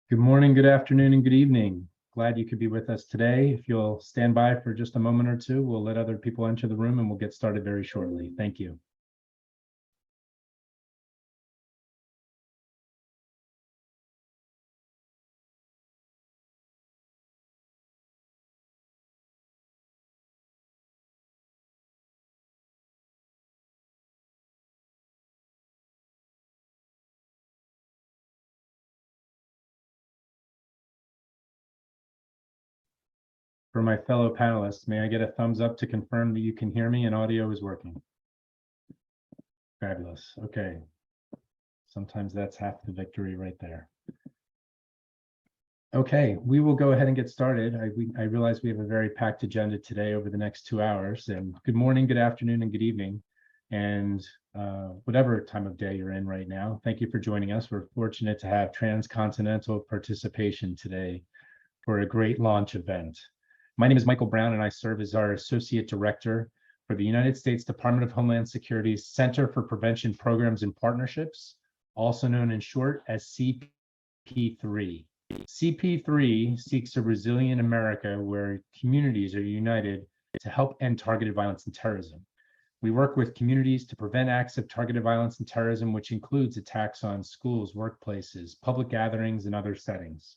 Good morning, good afternoon, and good evening. Glad you could be with us today. If you'll stand by for just a moment or two, we'll let other people enter the room and we'll get started very shortly. Thank you. For my fellow panelists, may I get a thumbs up to confirm that you can hear me and audio is working? Fabulous. Okay. Sometimes that's half the victory right there. Okay, we will go ahead and get started. I realize we have a very packed agenda today over the next 2 hours. And good morning, good afternoon, and good evening. And whatever time of day you're in right now, thank you for joining us. We're fortunate to have transcontinental participation today for a great launch event. My name is Michael Brown, and I serve as our Associate Director for the United States Department of Homeland Security's Center for Prevention Programs and Partnerships, also known in short as CP3. CP3 seeks a resilient America where communities are united to help end targeted violence and terrorism. We work with communities to prevent acts of targeted violence and terrorism, which includes attacks on schools, workplaces, public gatherings, and other settings.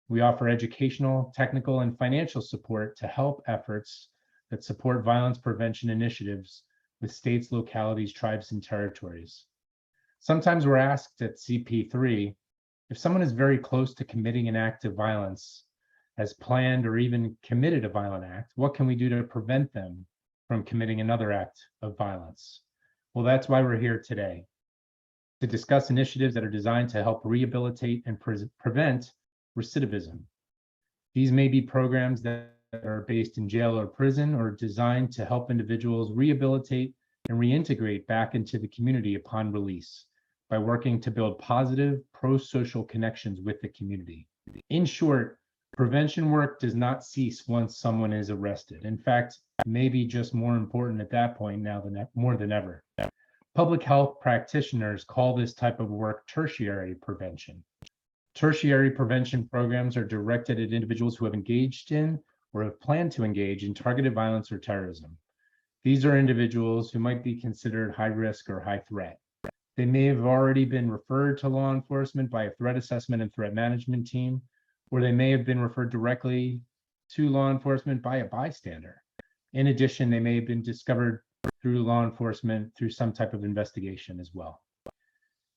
We offer educational, technical, and financial support to help efforts that support violence prevention initiatives with states, localities, tribes, and territories. Sometimes we're asked at CP3, if someone is very close to committing an act of violence, has planned or even committed a violent act, what can we do to prevent them from committing another act of violence? Well, that's why we're here today, to discuss initiatives that are designed to help rehabilitate and prevent recidivism. These may be programs that are based in jail or prison or designed to help individuals rehabilitate and reintegrate back into the community upon release by working to build positive pro-social connections with the community. In short, prevention work does not cease once someone is arrested. In fact, maybe just more important at that point now than more than ever. Public health practitioners call this type of work tertiary prevention. Tertiary prevention programs are directed at individuals who have engaged in or have planned to engage in targeted violence or terrorism. These are individuals who might be considered high risk or high threat. They may have already been referred to law enforcement by a threat assessment and threat management team, or they may have been referred directly to law enforcement by a bystander. In addition, they may have been discovered through law enforcement through some type of investigation as well.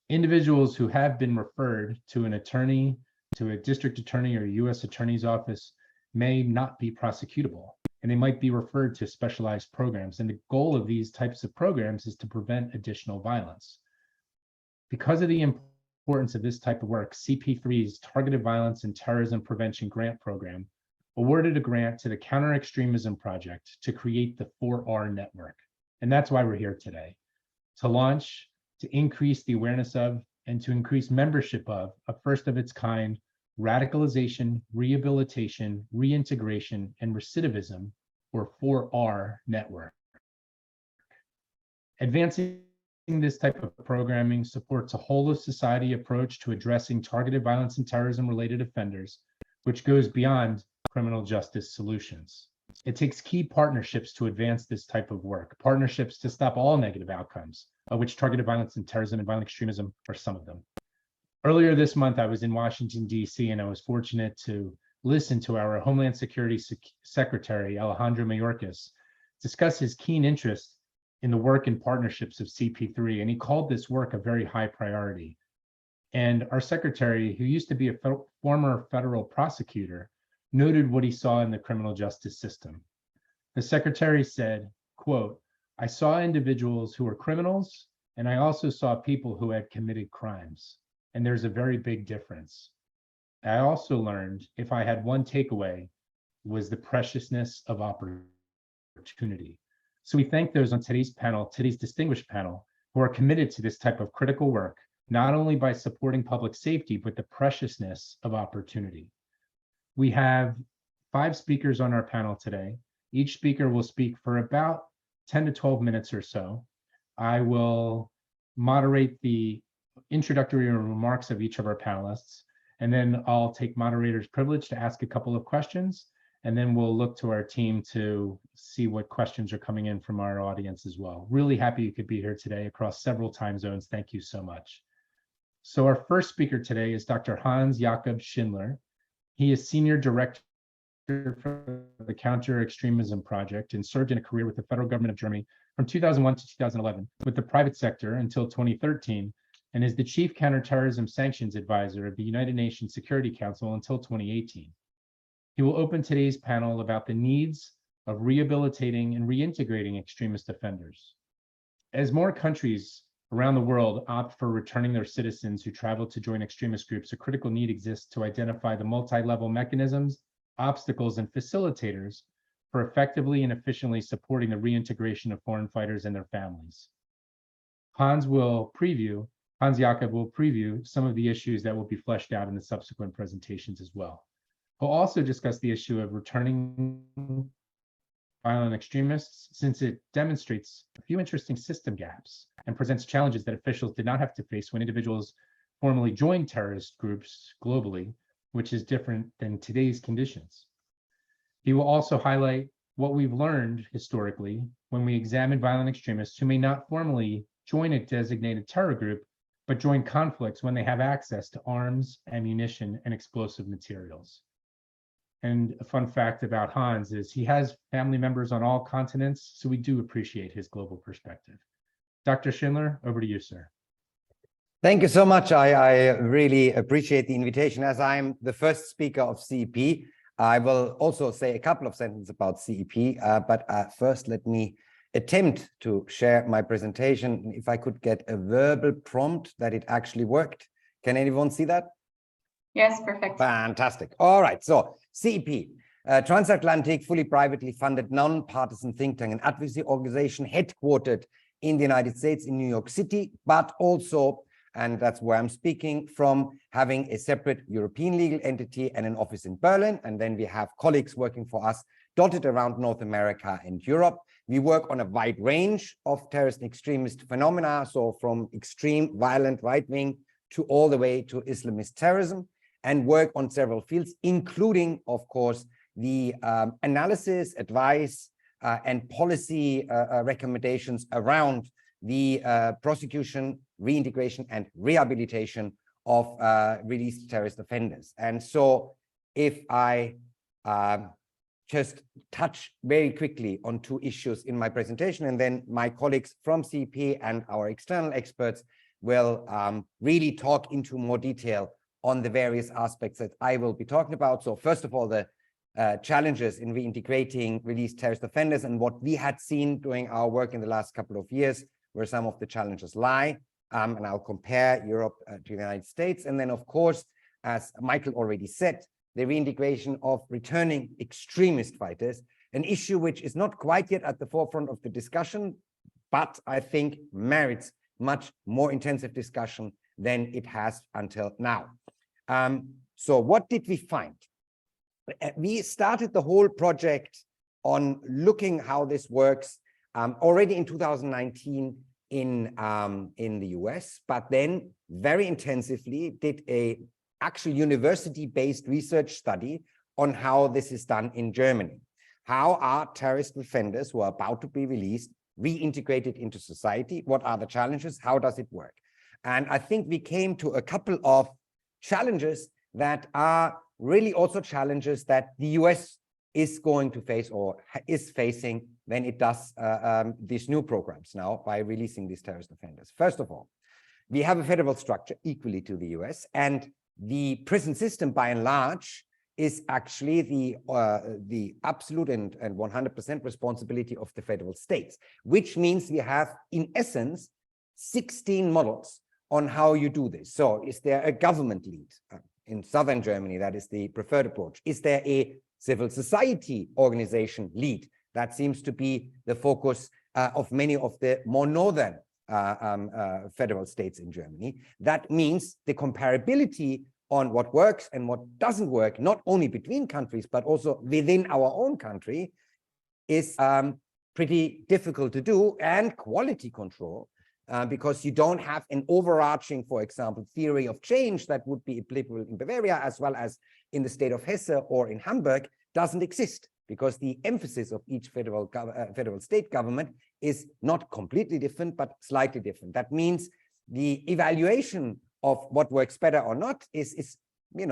Individuals who have been referred to an attorney, to a district attorney or U.S. attorney's office may not be prosecutable, and they might be referred to specialized programs. And the goal of these types of programs is to prevent additional violence. Because of the importance of this type of work, CP3's Targeted Violence and Terrorism Prevention Grant Program awarded a grant to the Counter Extremism Project to create the 4R network. And that's why we're here today, to launch, to increase the awareness of, and to increase membership of a first of its kind Radicalization, Rehabilitation, Reintegration, and Recidivism, or 4R network. Advancing this type of programming supports a whole of society approach to addressing targeted violence and terrorism-related offenders, which goes beyond criminal justice solutions. It takes key partnerships to advance this type of work, partnerships to stop all negative outcomes, of which targeted violence and terrorism and violent extremism are some of them. Earlier this month, I was in Washington, D.C., and I was fortunate to listen to our Homeland Security Secretary, Alejandro Mayorkas, discuss his keen interest in the work and partnerships of CP3, and he called this work a very high priority. And our secretary, who used to be a former federal prosecutor, noted what he saw in the criminal justice system. The secretary said, quote, "I saw individuals who were criminals, and I also saw people who had committed crimes. And there's a very big difference. I also learned, if I had one takeaway, was the preciousness of opportunity." So we thank those on today's panel, today's distinguished panel, who are committed to this type of critical work, not only by supporting public safety, but the preciousness of opportunity. We have 5 speakers on our panel today. Each speaker will speak for about 10 to 12 minutes or so. I will moderate the introductory remarks of each of our panelists, And then I'll take moderator's privilege to ask a couple of questions, and then we'll look to our team to see what questions are coming in from our audience as well. Really happy you could be here today across several time zones. Thank you so much. So our first speaker today is Dr. Hans Jakob Schindler. He is Senior Director for the Counter Extremism Project and served in a career with the federal government of Germany from 2001 to 2011 with the private sector until 2013, and is the Chief Counterterrorism Sanctions Advisor of the United Nations Security Council until 2018. He will open today's panel about the needs of rehabilitating and reintegrating extremist offenders. As more countries around the world opt for returning their citizens who travel to join extremist groups, a critical need exists to identify the multi-level mechanisms, obstacles, and facilitators for effectively and efficiently supporting the reintegration of foreign fighters and their families. Hans Jakob will preview some of the issues that will be fleshed out in the subsequent presentations as well. He'll also discuss the issue of returning violent extremists, since it demonstrates a few interesting system gaps and presents challenges that officials did not have to face when individuals formally joined terrorist groups globally, which is different than today's conditions. He will also highlight what we've learned historically when we examine violent extremists who may not formally join a designated terror group, but join conflicts when they have access to arms, ammunition, and explosive materials. And a fun fact about Hans is he has family members on all continents, so we do appreciate his global perspective. Dr. Schindler, over to you, sir. Thank you so much. I really appreciate the invitation. As I'm the first speaker of CEP, I will also say a couple of sentences about CEP, but first let me attempt to share my presentation. If I could get a verbal prompt that it actually worked. Can anyone see that? Yes, perfect. Fantastic. All right, so CEP, transatlantic, fully privately funded, non-partisan think tank and advocacy organization headquartered in the United States in New York City, but also, and that's where I'm speaking from, having a separate European legal entity and an office in Berlin. And then we have colleagues working for us dotted around North America and Europe. We work on a wide range of terrorist and extremist phenomena, so from extreme violent right-wing to all the way to Islamist terrorism, and work on several fields, including, of course, the analysis, advice, and policy recommendations around the prosecution, reintegration, and rehabilitation of released terrorist offenders. And so if I just touch very quickly on two issues in my presentation, and then my colleagues from CEP and our external experts will really talk into more detail on the various aspects that I will be talking about. So first of all, the challenges in reintegrating released terrorist offenders and what we had seen during our work in the last couple of years, where some of the challenges lie. And I'll compare Europe to the United States. And then, of course, as Michael already said, the reintegration of returning extremist fighters, an issue which is not quite yet at the forefront of the discussion, but I think merits much more intensive discussion than it has until now. So what did we find? We started the whole project on looking how this works already in 2019 in the US, but then very intensively did a actual university-based research study on how this is done in Germany. How are terrorist offenders who are about to be released reintegrated into society? What are the challenges? How does it work? And I think we came to a couple of challenges that are really also challenges that the US is going to face or is facing when it does these new programs now by releasing these terrorist offenders. First of all, we have a federal structure equally to the US, and the prison system by and large is actually the absolute and 100% responsibility of the federal states, which means we have in essence 16 models on how you do this. So is there a government lead? In southern Germany, that is the preferred approach. Is there a civil society organization lead? That seems to be the focus of many of the more northern federal states in Germany. That means the comparability on what works and what doesn't work, not only between countries, but also within our own country, is pretty difficult to do. And quality control because you don't have an overarching, for example, theory of change that would be applicable in Bavaria as well as in the state of Hesse or in Hamburg doesn't exist, because the emphasis of each federal state government is not completely different, but slightly different. That means the evaluation of what works better or not is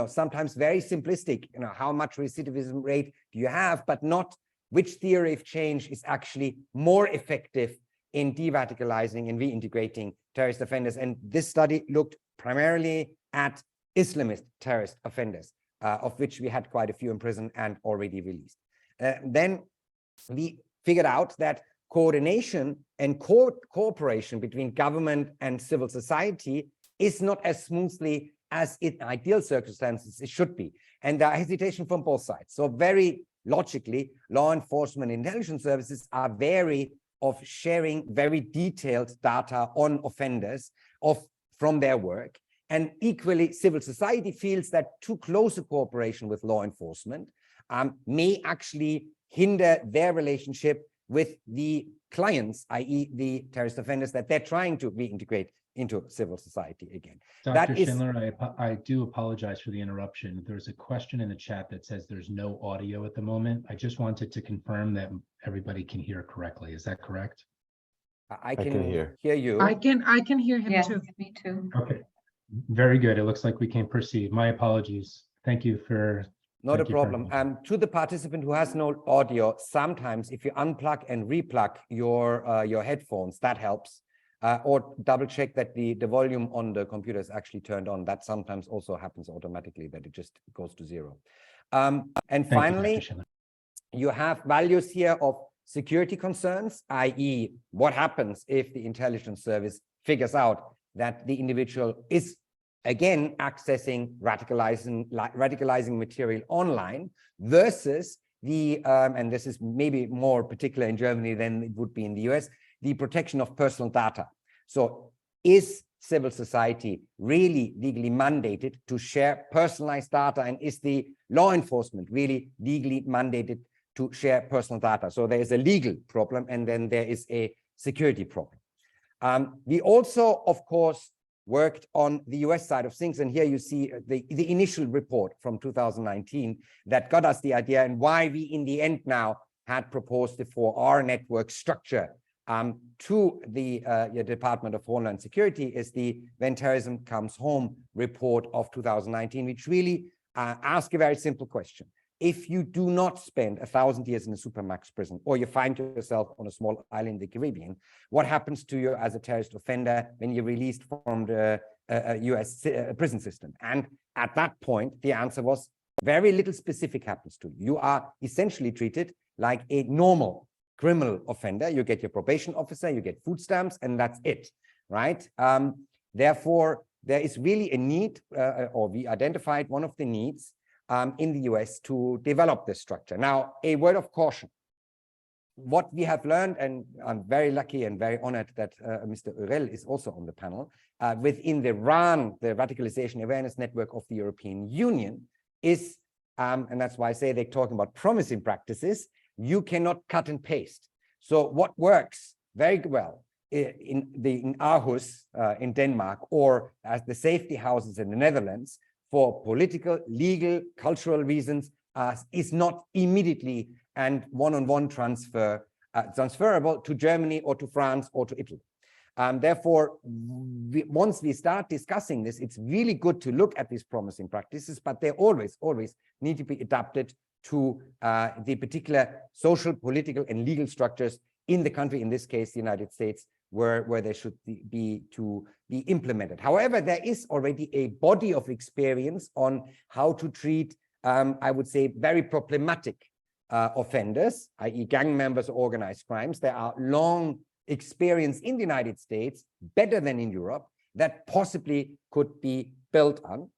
sometimes very simplistic. How much recidivism rate do you have, but not which theory of change is actually more effective in de-radicalizing and reintegrating terrorist offenders. And this study looked primarily at Islamist terrorist offenders, of which we had quite a few in prison and already released. Then we figured out that coordination and cooperation between government and civil society is not as smoothly as in ideal circumstances it should be. And there are hesitation from both sides. So very logically, law enforcement intelligence services are wary of sharing very detailed data on offenders from their work. And equally, civil society feels that too close a cooperation with law enforcement may actually hinder their relationship with the clients, i.e. the terrorist offenders that they're trying to reintegrate into civil society again. Dr. Schindler, I do apologize for the interruption. There's a question in the chat that says there's no audio at the moment. I just wanted to confirm that everybody can hear correctly. Is that correct? I can hear you. I can hear him Yes, too. me too. Okay, very good. It looks like we can proceed. My apologies. Thank you for. Not a problem. To the participant who has no audio, sometimes if you unplug and replug your headphones, that helps. Or double check that the volume on the computer is actually turned on. That sometimes also happens automatically, that it just goes to zero. And finally, you have values here of security concerns, i.e. what happens if the intelligence service figures out that the individual is again accessing radicalizing material online, versus the, and this is maybe more particular in Germany than it would be in the US, the protection of personal data. So is civil society really legally mandated to share personalized data, and is the law enforcement really legally mandated to share personal data? So there is a legal problem, and then there is a security problem. We also, of course, worked on the US side of things, and here you see the initial report from 2019 that got us the idea and why we in the end now had proposed the 4R network structure to the Department of Homeland Security, is the When Terrorism Comes Home report of 2019, which really asks a very simple question. If you do not spend 1,000 years in a supermax prison, or you find yourself on a small island in the Caribbean, what happens to you as a terrorist offender when you're released from the US prison system? And at that point, the answer was very little specific happens to you. You are essentially treated like a normal criminal offender. You get your probation officer, you get food stamps, and that's it, right? Therefore, there is really a need, or we identified one of the needs in the US to develop this structure. Now, a word of caution. What we have learned, and I'm very lucky and very honored that Mr. Urel is also on the panel, within the RAN, the Radicalization Awareness Network of the European Union, is, and that's why I say they're talking about promising practices, you cannot cut and paste. So what works very well in Aarhus in Denmark, or as the safety houses in the Netherlands, for political, legal, cultural reasons, is not immediately and one-on-one transferable to Germany or to France or to Italy. Therefore, once we start discussing this, it's really good to look at these promising practices, but they always need to be adapted to the particular social, political, and legal structures in the country, in this case, the United States, where they should be to be implemented. However, there is already a body of experience on how to treat, I would say, very problematic offenders, i.e. gang members or organized crimes. There are long experience in the United States, better than in Europe, that possibly could be built on.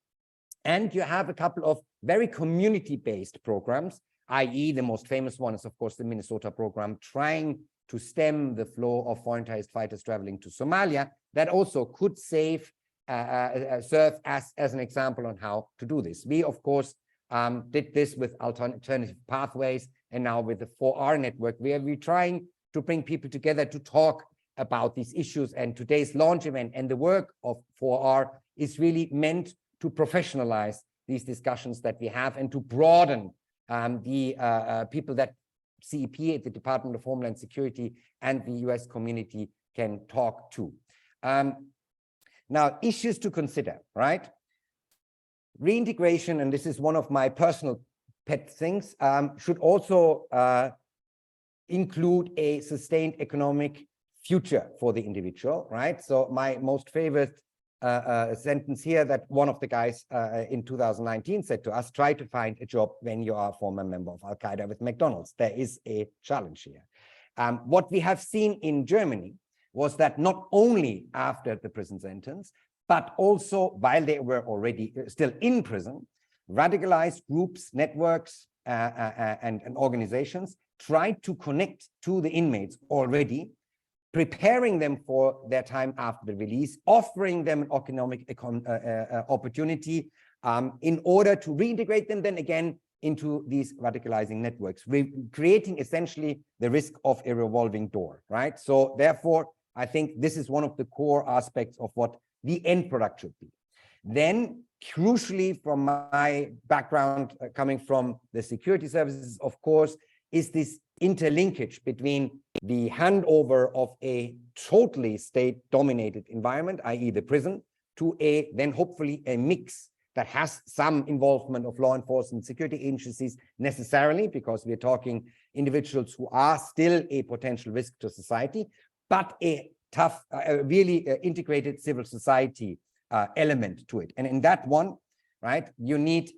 And you have a couple of very community-based programs, i.e. the most famous one is, of course, the Minnesota program, trying to stem the flow of foreign terrorist fighters traveling to Somalia, that also could serve as an example on how to do this. We, of course, did this with alternative pathways, and now with the 4R network, where we're trying to bring people together to talk about these issues. And today's launch event and the work of 4R is really meant to professionalize these discussions that we have and to broaden the people that CEP at the Department of Homeland Security and the US community can talk to. Now, issues to consider, right? Reintegration, and this is one of my personal pet things, should also include a sustained economic future for the individual, right? So my most favorite sentence here that one of the guys in 2019 said to us, try to find a job when you are a former member of Al-Qaeda with McDonald's. There is a challenge here. What we have seen in Germany was that not only after the prison sentence, but also while they were already still in prison, radicalized groups, networks, and organizations tried to connect to the inmates already, preparing them for their time after the release, offering them an economic opportunity in order to reintegrate them then again into these radicalizing networks, creating essentially the risk of a revolving door, right? So therefore, I think this is one of the core aspects of what the end product should be. Then, crucially, from my background coming from the security services, of course, is this interlinkage between the handover of a totally state-dominated environment, i.e. the prison, to a then hopefully a mix that has some involvement of law enforcement security agencies necessarily, because we're talking individuals who are still a potential risk to society, but a tough, really integrated civil society element to it. And in that one, right, you need,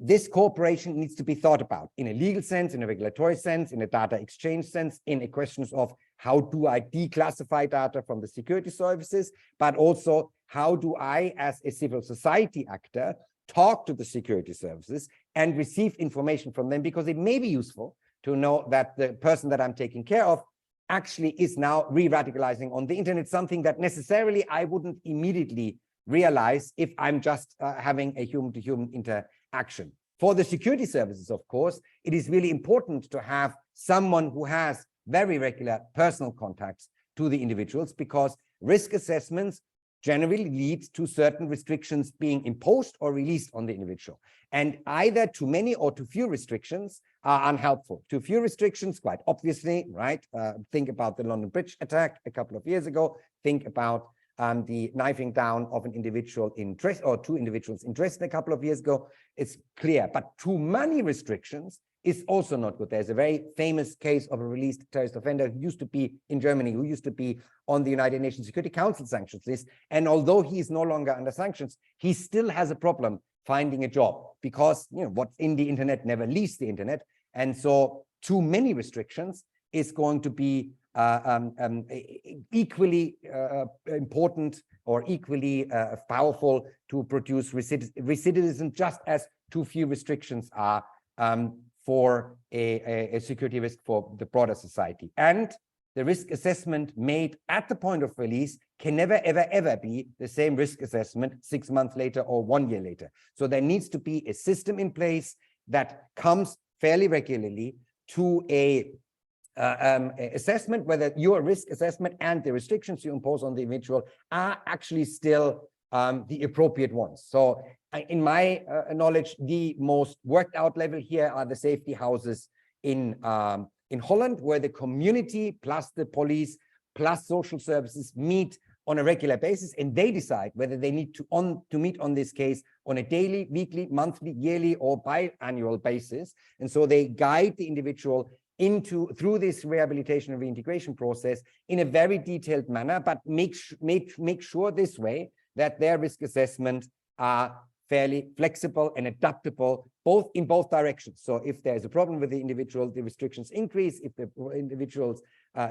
this cooperation needs to be thought about in a legal sense, in a regulatory sense, in a data exchange sense, in a questions of how do I declassify data from the security services, but also how do I, as a civil society actor, talk to the security services and receive information from them, because it may be useful to know that the person that I'm taking care of actually is now re-radicalizing on the internet, something that necessarily I wouldn't immediately realize if I'm just having a human-to-human interaction. For the security services, of course, it is really important to have someone who has very regular personal contacts to the individuals, because risk assessments generally lead to certain restrictions being imposed or released on the individual. And either too many or too few restrictions are unhelpful. Too few restrictions, quite obviously, right? Think about the London Bridge attack a couple of years ago. Think about the knifing down of an individual in Dresden, or two individuals in Dresden a couple of years ago. It's clear, but too many restrictions is also not good. There's a very famous case of a released terrorist offender who used to be in Germany, who used to be on the United Nations Security Council sanctions list. And although he is no longer under sanctions, he still has a problem finding a job, because what's in the internet never leaves the internet. And so too many restrictions is going to be equally important or equally powerful to produce recidivism, just as too few restrictions are for a security risk for the broader society. And the risk assessment made at the point of release can never, ever, ever be the same risk assessment 6 months later or 1 year later. So there needs to be a system in place that comes fairly regularly to a assessment whether your risk assessment and the restrictions you impose on the individual are actually still the appropriate ones. So in my knowledge, the most worked out level here are the safety houses in Holland, where the community plus the police plus social services meet on a regular basis, and they decide whether they need to meet on this case on a daily, weekly, monthly, yearly, or biannual basis. And so they guide the individual through this rehabilitation and reintegration process in a very detailed manner, but make sure this way that their risk assessment are fairly flexible and adaptable in both directions. So if there's a problem with the individual, the restrictions increase. If the individual's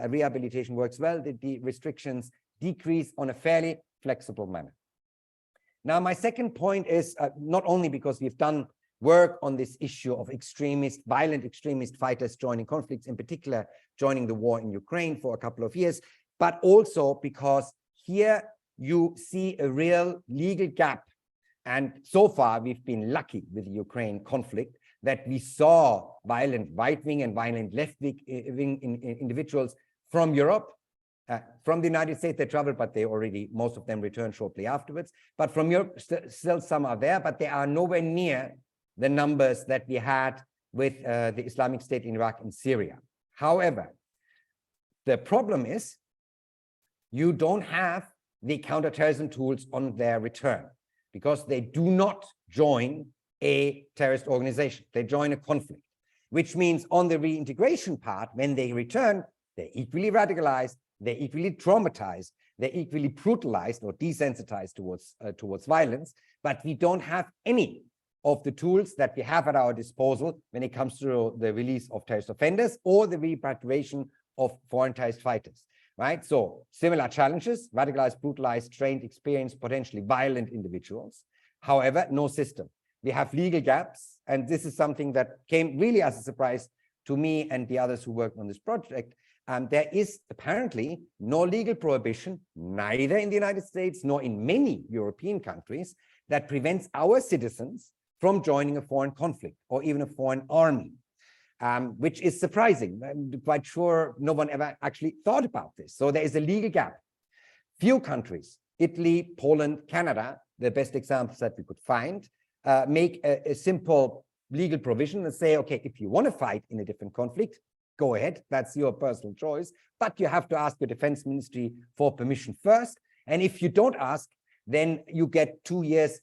rehabilitation works well, the restrictions decrease on a fairly flexible manner. Now, my second point is not only because we've done work on this issue of violent extremist fighters joining conflicts, in particular joining the war in Ukraine for a couple of years, but also because here you see a real legal gap. And so far, we've been lucky with the Ukraine conflict that we saw violent right-wing and violent left-wing individuals from Europe From the United States, they traveled, but most of them returned shortly afterwards. But from Europe, still some are there, but they are nowhere near the numbers that we had with the Islamic State in Iraq and Syria. However, the problem is you don't have the counterterrorism tools on their return because they do not join a terrorist organization. They join a conflict, which means on the reintegration part, when they return, they're equally radicalized, they're equally traumatized, they're equally brutalized or desensitized towards violence, but we don't have any of the tools that we have at our disposal when it comes to the release of terrorist offenders or the repatriation of foreign terrorist fighters, right? So similar challenges, radicalized, brutalized, trained, experienced, potentially violent individuals. However, no system. We have legal gaps, and this is something that came really as a surprise to me and the others who worked on this project. There is apparently no legal prohibition, neither in the United States nor in many European countries, that prevents our citizens from joining a foreign conflict or even a foreign army, which is surprising. I'm quite sure no one ever actually thought about this. So there is a legal gap. Few countries, Italy, Poland, Canada, the best examples that we could find, make a simple legal provision and say, okay, if you want to fight in a different conflict, go ahead, that's your personal choice, but you have to ask your defense ministry for permission first. And if you don't ask, then you get 2 years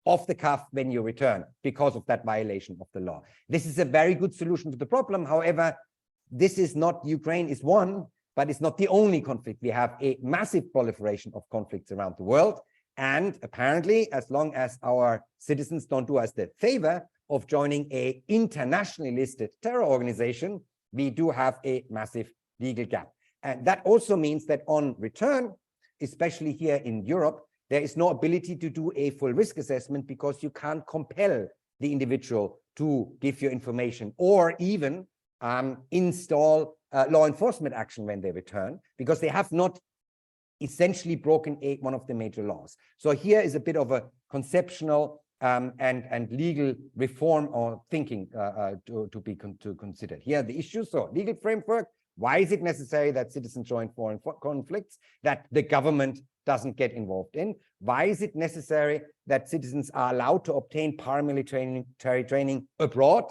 off the cuff when you return because of that violation of the law. This is a very good solution to the problem. However, this is not, Ukraine is one, but it's not the only conflict. We have a massive proliferation of conflicts around the world. And apparently, as long as our citizens don't do us the favor of joining an internationally listed terror organization, we do have a massive legal gap. And that also means that on return, especially here in Europe, there is no ability to do a full risk assessment because you can't compel the individual to give you information or even install law enforcement action when they return because they have not essentially broken one of the major laws. So here is a bit of a conceptual and legal reform or thinking to be considered. Here are the issues. So legal framework, why is it necessary that citizens join foreign conflicts that the government doesn't get involved in? Why is it necessary that citizens are allowed to obtain paramilitary training abroad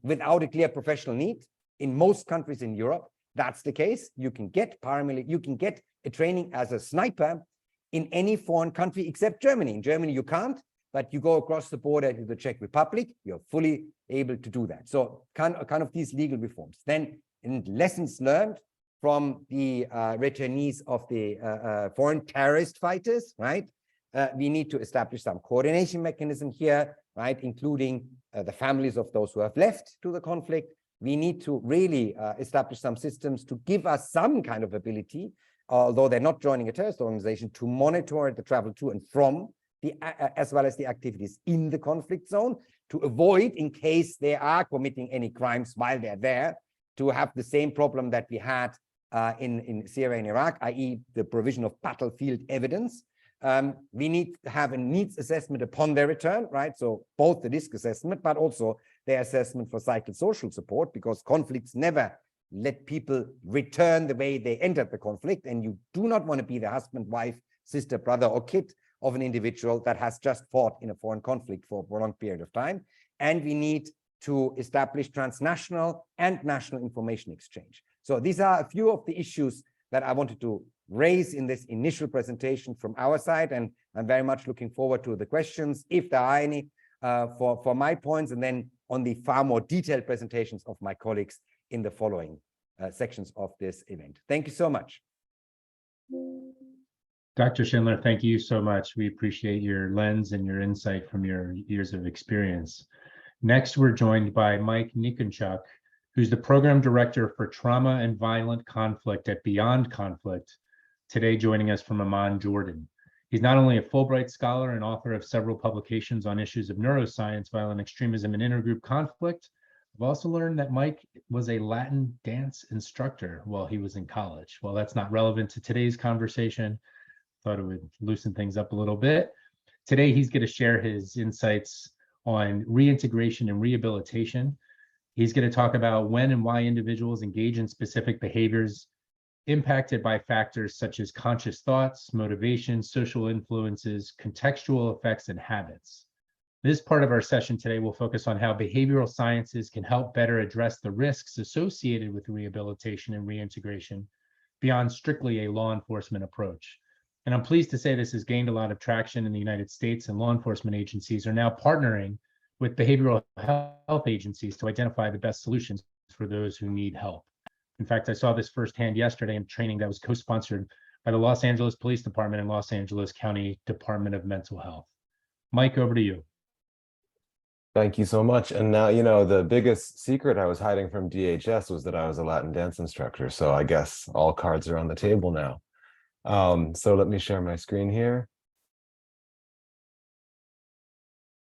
without a clear professional need? In most countries in Europe, that's the case. You can get a training as a sniper in any foreign country except Germany. In Germany, you can't, but you go across the border to the Czech Republic, you're fully able to do that. So kind of these legal reforms. Then in lessons learned from the returnees of the foreign terrorist fighters, right? We need to establish some coordination mechanism here, right? Including the families of those who have left to the conflict. We need to really establish some systems to give us some kind of ability, although they're not joining a terrorist organization, to monitor the travel to and from as well as the activities in the conflict zone, to avoid, in case they are committing any crimes while they're there, to have the same problem that we had in Syria and Iraq, i.e. the provision of battlefield evidence. We need to have a needs assessment upon their return, right? So both the risk assessment, but also their assessment for psychosocial support, because conflicts never let people return the way they entered the conflict. And you do not want to be the husband, wife, sister, brother, or kid of an individual that has just fought in a foreign conflict for a prolonged period of time. And we need to establish transnational and national information exchange. So these are a few of the issues that I wanted to raise in this initial presentation from our side, and I'm very much looking forward to the questions, if there are any, for my points, and then on the far more detailed presentations of my colleagues in the following sections of this event. Thank you so much. Dr. Schindler, thank you so much. We appreciate your lens and your insight from your years of experience. Next, we're joined by Mike Nikonchuk, who's the Program Director for Trauma and Violent Conflict at Beyond Conflict, today joining us from Amman, Jordan. He's not only a Fulbright Scholar and author of several publications on issues of neuroscience, violent extremism, and intergroup conflict. I've also learned that Mike was a Latin dance instructor while he was in college. Well, that's not relevant to today's conversation. Thought it would loosen things up a little bit. Today, he's going to share his insights on reintegration and rehabilitation. He's going to talk about when and why individuals engage in specific behaviors impacted by factors such as conscious thoughts, motivation, social influences, contextual effects, and habits. This part of our session today will focus on how behavioral sciences can help better address the risks associated with rehabilitation and reintegration beyond strictly a law enforcement approach. And I'm pleased to say this has gained a lot of traction in the United States, and law enforcement agencies are now partnering with behavioral health agencies to identify the best solutions for those who need help. In fact, I saw this firsthand yesterday in training that was co-sponsored by the Los Angeles Police Department and Los Angeles County Department of Mental Health. Mike, over to you. Thank you so much. And now, you know, the biggest secret I was hiding from DHS was that I was a Latin dance instructor. So I guess all cards are on the table now. So let me share my screen here.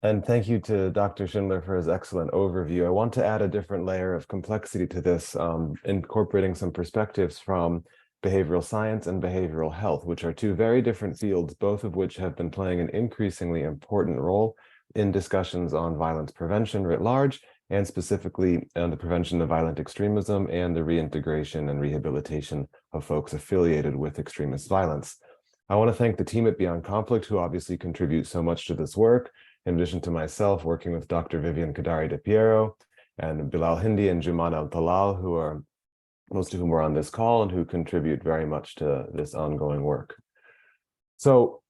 And thank you to Dr. Schindler for his excellent overview. I want to add a different layer of complexity to this, incorporating some perspectives from behavioral science and behavioral health, which are two very different fields, both of which have been playing an increasingly important role in discussions on violence prevention writ large, and specifically on the prevention of violent extremism and the reintegration and rehabilitation of folks affiliated with extremist violence. I want to thank the team at Beyond Conflict, who obviously contribute so much to this work, in addition to myself, working with Dr. Vivian Kadari De Piero and Bilal Hindi and Juman Al-Talal, who are most of whom are on this call and who contribute very much to this ongoing work. So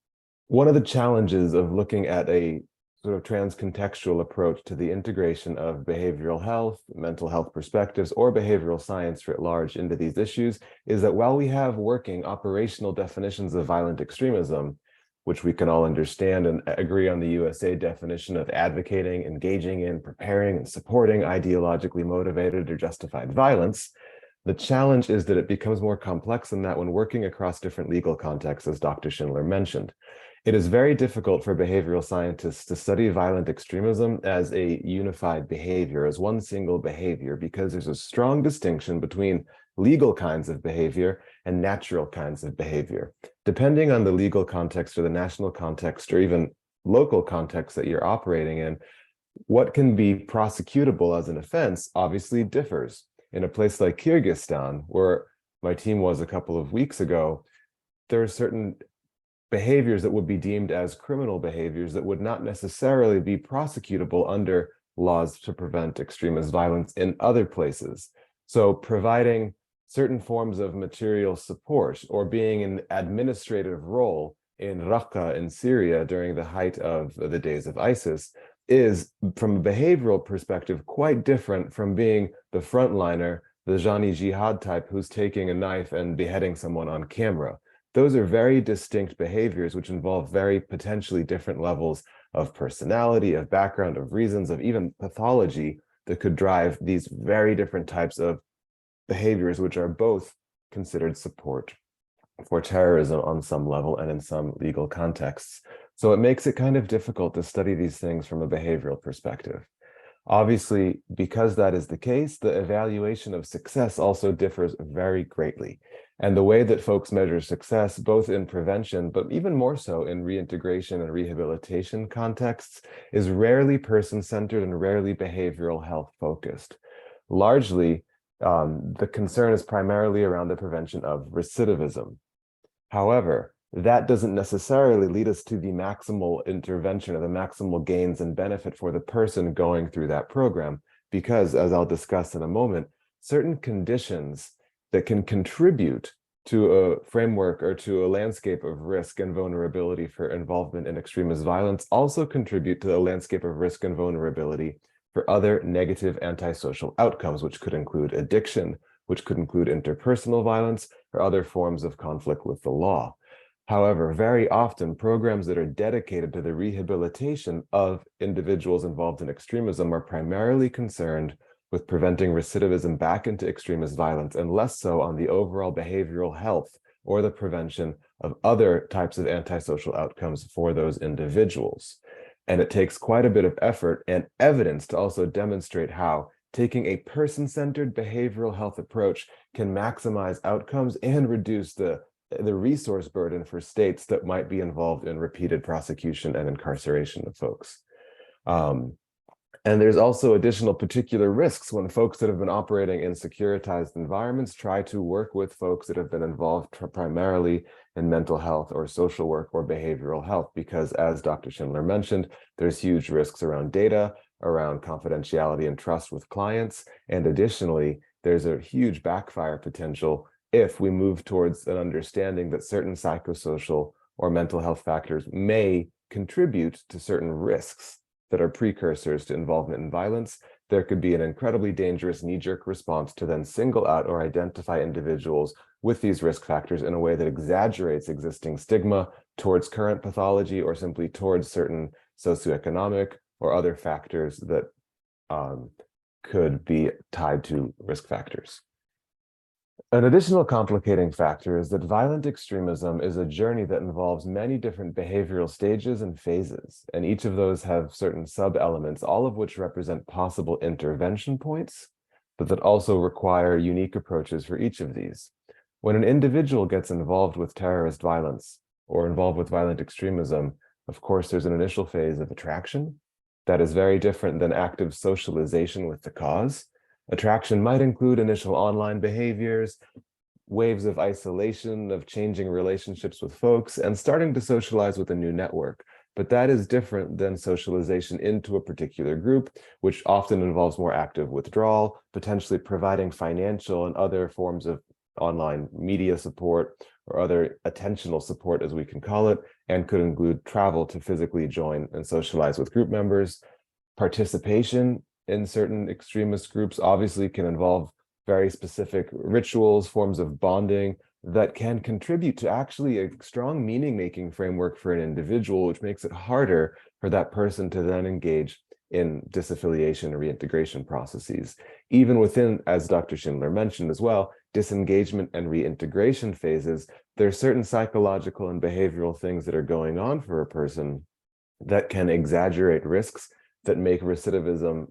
one of the challenges of looking at a sort of trans-contextual approach to the integration of behavioral health, mental health perspectives, or behavioral science writ large into these issues is that while we have working operational definitions of violent extremism, which we can all understand and agree on the USA definition of advocating, engaging in, preparing, and supporting ideologically motivated or justified violence, the challenge is that it becomes more complex than that when working across different legal contexts, as Dr. Schindler mentioned. It is very difficult for behavioral scientists to study violent extremism as a unified behavior, as one single behavior, because there's a strong distinction between legal kinds of behavior and natural kinds of behavior. Depending on the legal context or the national context or even local context that you're operating in, what can be prosecutable as an offense obviously differs. In a place like Kyrgyzstan, where my team was a couple of weeks ago, there are certain behaviors that would be deemed as criminal behaviors that would not necessarily be prosecutable under laws to prevent extremist violence in other places. So providing certain forms of material support or being an administrative role in Raqqa in Syria during the height of the days of ISIS is, from a behavioral perspective, quite different from being the frontliner, the Jani Jihad type who's taking a knife and beheading someone on camera. Those are very distinct behaviors which involve very potentially different levels of personality, of background, of reasons, of even pathology that could drive these very different types of behaviors, which are both considered support for terrorism on some level and in some legal contexts. So it makes it kind of difficult to study these things from a behavioral perspective. Obviously, because that is the case, the evaluation of success also differs very greatly. And the way that folks measure success, both in prevention, but even more so in reintegration and rehabilitation contexts, is rarely person-centered and rarely behavioral health focused. Largely, the concern is primarily around the prevention of recidivism. However, that doesn't necessarily lead us to the maximal intervention or the maximal gains and benefit for the person going through that program, because, as I'll discuss in a moment, certain conditions that can contribute to a framework or to a landscape of risk and vulnerability for involvement in extremist violence also contribute to the landscape of risk and vulnerability for other negative antisocial outcomes, which could include addiction, which could include interpersonal violence, or other forms of conflict with the law. However, very often programs that are dedicated to the rehabilitation of individuals involved in extremism are primarily concerned with preventing recidivism back into extremist violence, and less so on the overall behavioral health or the prevention of other types of antisocial outcomes for those individuals. And it takes quite a bit of effort and evidence to also demonstrate how taking a person-centered behavioral health approach can maximize outcomes and reduce the resource burden for states that might be involved in repeated prosecution and incarceration of folks. And there's also additional particular risks when folks that have been operating in securitized environments try to work with folks that have been involved primarily in mental health or social work or behavioral health, because as Dr. Schindler mentioned, there's huge risks around data, around confidentiality and trust with clients. And additionally, there's a huge backfire potential if we move towards an understanding that certain psychosocial or mental health factors may contribute to certain risks that are precursors to involvement in violence. There could be an incredibly dangerous knee-jerk response to then single out or identify individuals with these risk factors in a way that exaggerates existing stigma towards current pathology or simply towards certain socioeconomic or other factors that could be tied to risk factors. An additional complicating factor is that violent extremism is a journey that involves many different behavioral stages and phases, and each of those have certain sub-elements, all of which represent possible intervention points, but that also require unique approaches for each of these. When an individual gets involved with terrorist violence or involved with violent extremism, of course, there's an initial phase of attraction that is very different than active socialization with the cause. Attraction might include initial online behaviors, waves of isolation, of changing relationships with folks, and starting to socialize with a new network. But that is different than socialization into a particular group, which often involves more active withdrawal, potentially providing financial and other forms of online media support or other attentional support, as we can call it, and could include travel to physically join and socialize with group members. Participation in certain extremist groups obviously can involve very specific rituals, forms of bonding that can contribute to actually a strong meaning-making framework for an individual, which makes it harder for that person to then engage in disaffiliation and reintegration processes. Even within, as Dr. Schindler mentioned as well, disengagement and reintegration phases, there are certain psychological and behavioral things that are going on for a person that can exaggerate risks that make recidivism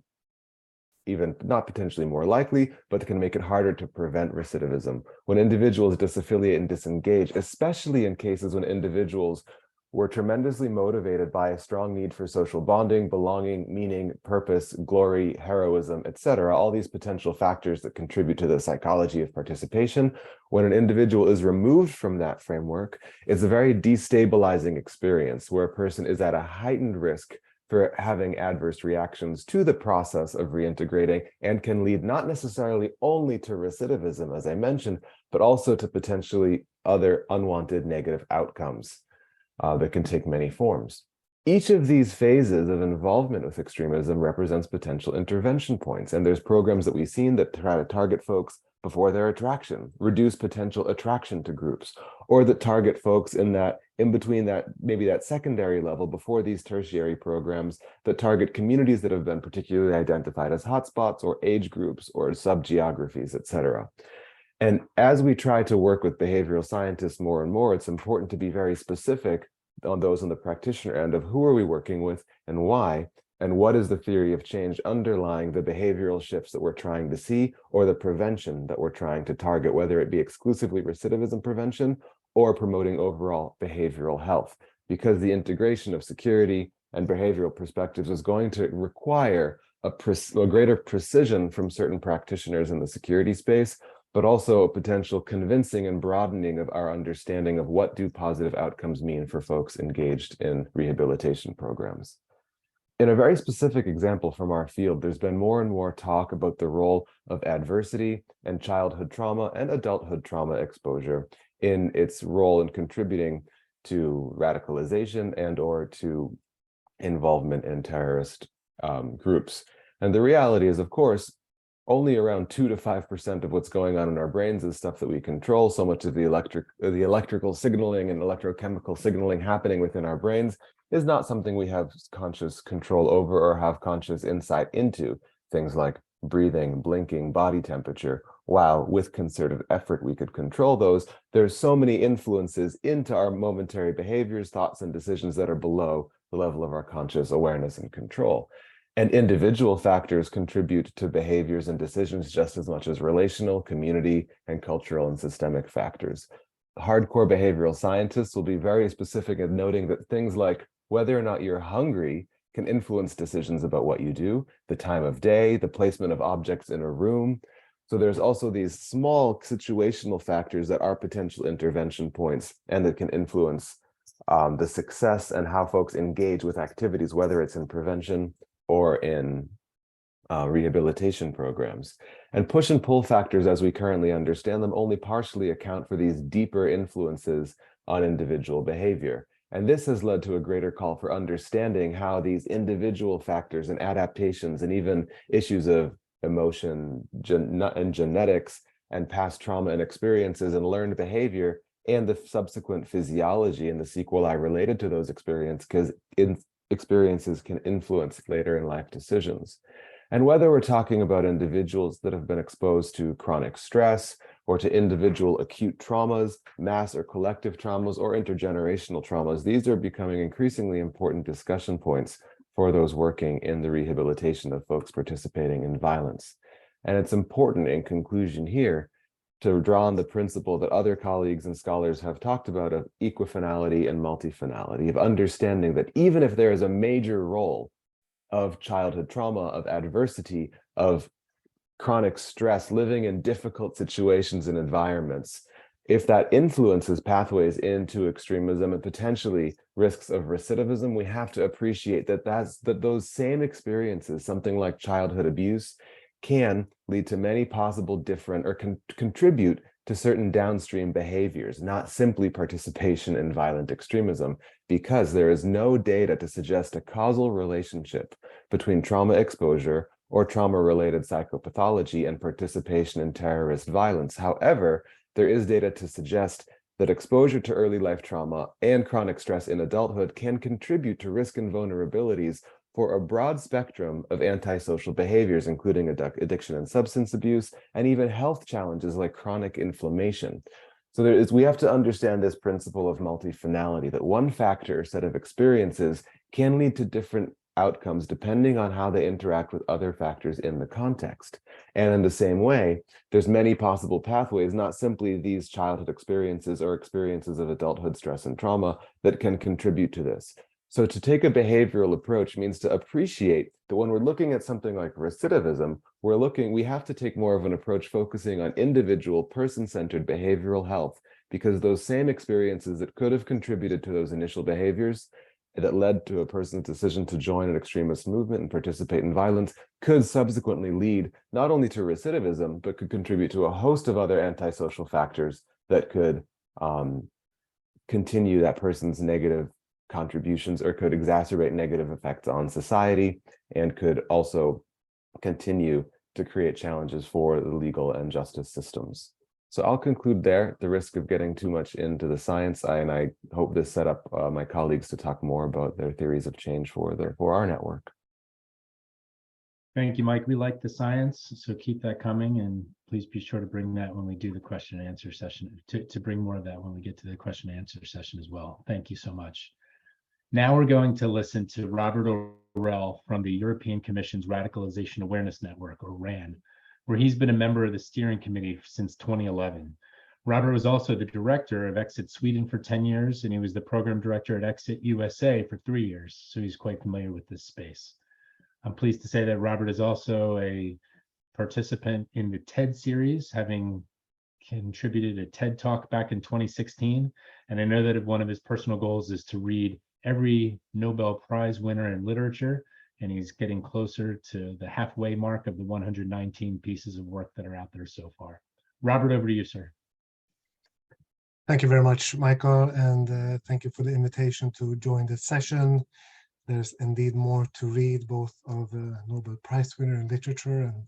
even not potentially more likely, but can make it harder to prevent recidivism. When individuals disaffiliate and disengage, especially in cases when individuals were tremendously motivated by a strong need for social bonding, belonging, meaning, purpose, glory, heroism, etc., all these potential factors that contribute to the psychology of participation, when an individual is removed from that framework, it's a very destabilizing experience where a person is at a heightened risk for having adverse reactions to the process of reintegrating and can lead not necessarily only to recidivism, as I mentioned, but also to potentially other unwanted negative outcomes that can take many forms. Each of these phases of involvement with extremism represents potential intervention points, and there's programs that we've seen that try to target folks before their attraction, reduce potential attraction to groups, or that target folks in between that, maybe that secondary level before these tertiary programs that target communities that have been particularly identified as hotspots or age groups or sub-geographies, et cetera. And as we try to work with behavioral scientists more and more, it's important to be very specific on those on the practitioner end of who are we working with and why, and what is the theory of change underlying the behavioral shifts that we're trying to see or the prevention that we're trying to target, whether it be exclusively recidivism prevention or promoting overall behavioral health, because the integration of security and behavioral perspectives is going to require a greater precision from certain practitioners in the security space, but also a potential convincing and broadening of our understanding of what do positive outcomes mean for folks engaged in rehabilitation programs. In a very specific example from our field, there's been more and more talk about the role of adversity and childhood trauma and adulthood trauma exposure in its role in contributing to radicalization and or to involvement in terrorist groups. And the reality is, of course, only around 2 to 5% of what's going on in our brains is stuff that we control. So much of the electrical signaling and electrochemical signaling happening within our brains is not something we have conscious control over or have conscious insight into. Things like breathing, blinking, body temperature. While with concerted effort we could control those, there's so many influences into our momentary behaviors, thoughts, and decisions that are below the level of our conscious awareness and control. And individual factors contribute to behaviors and decisions just as much as relational, community, and cultural and systemic factors. Hardcore behavioral scientists will be very specific in noting that things like whether or not you're hungry can influence decisions about what you do, the time of day, the placement of objects in a room. So there's also these small situational factors that are potential intervention points and that can influence the success and how folks engage with activities, whether it's in prevention or in rehabilitation programs. And push and pull factors, as we currently understand them, only partially account for these deeper influences on individual behavior. And this has led to a greater call for understanding how these individual factors and adaptations and even issues of emotion and genetics and past trauma and experiences and learned behavior and the subsequent physiology and the sequelae related to those experiences can influence later in life decisions. And whether we're talking about individuals that have been exposed to chronic stress or to individual acute traumas, mass or collective traumas, or intergenerational traumas, these are becoming increasingly important discussion points for those working in the rehabilitation of folks participating in violence. And it's important in conclusion here to draw on the principle that other colleagues and scholars have talked about of equifinality and multifinality, of understanding that even if there is a major role of childhood trauma, of adversity, of chronic stress, living in difficult situations and environments, if that influences pathways into extremism and potentially risks of recidivism, we have to appreciate that those same experiences, something like childhood abuse, can lead to many possible different or contribute to certain downstream behaviors, not simply participation in violent extremism, because there is no data to suggest a causal relationship between trauma exposure or trauma-related psychopathology and participation in terrorist violence. However, there is data to suggest that exposure to early life trauma and chronic stress in adulthood can contribute to risk and vulnerabilities for a broad spectrum of antisocial behaviors, including addiction and substance abuse, and even health challenges like chronic inflammation. So we have to understand this principle of multifinality, that one factor or set of experiences can lead to different outcomes depending on how they interact with other factors in the context. And in the same way, there's many possible pathways, not simply these childhood experiences or experiences of adulthood stress and trauma, that can contribute to this. So to take a behavioral approach means to appreciate that when we're looking at something like recidivism, we have to take more of an approach focusing on individual person-centered behavioral health, because those same experiences that could have contributed to those initial behaviors that led to a person's decision to join an extremist movement and participate in violence could subsequently lead not only to recidivism, but could contribute to a host of other antisocial factors that could continue that person's negative contributions or could exacerbate negative effects on society and could also continue to create challenges for the legal and justice systems. So I'll conclude there, the risk of getting too much into the science, and I hope this set up my colleagues to talk more about their theories of change for our network. Thank you, Mike. We like the science, so keep that coming, and please be sure to bring that when we do the question and answer session, to bring more of that when we get to the question and answer session as well. Thank you so much. Now we're going to listen to Robert Orell from the European Commission's Radicalization Awareness Network, or RAN, where he's been a member of the steering committee since 2011. Robert was also the director of Exit Sweden for 10 years, and he was the program director at Exit USA for 3 years, so he's quite familiar with this space. I'm pleased to say that Robert is also a participant in the TED series, having contributed a TED Talk back in 2016, and I know that one of his personal goals is to read every Nobel Prize winner in literature, and he's getting closer to the halfway mark of the 119 pieces of work that are out there so far. Robert, over to you, sir. Thank you very much, Michael, and thank you for the invitation to join this session. There's indeed more to read, both of Nobel Prize winner in literature and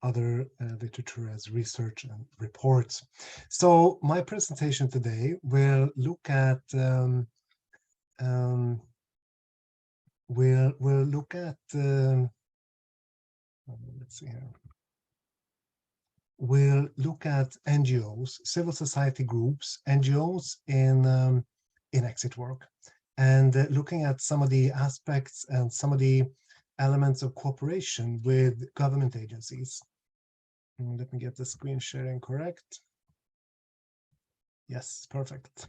other literature as research and reports. So my presentation today will look at let's see here. We'll look at NGOs, civil society groups, NGOs in exit work, and looking at some of the aspects and some of the elements of cooperation with government agencies. Let me get the screen sharing correct. Yes, perfect.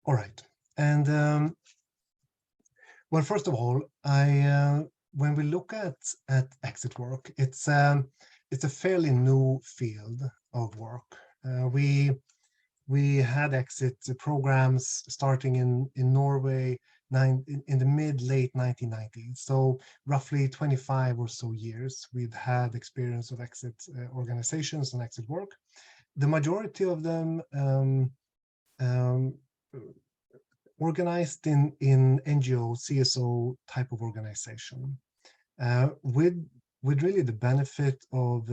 All right. And well, first of all, when we look at exit work, it's a fairly new field of work. We had exit programs starting in Norway in the late 1990s. So roughly 25 or so years, we've had experience of exit organizations and exit work. The majority of them organized in NGO, CSO type of organization, with really the benefit of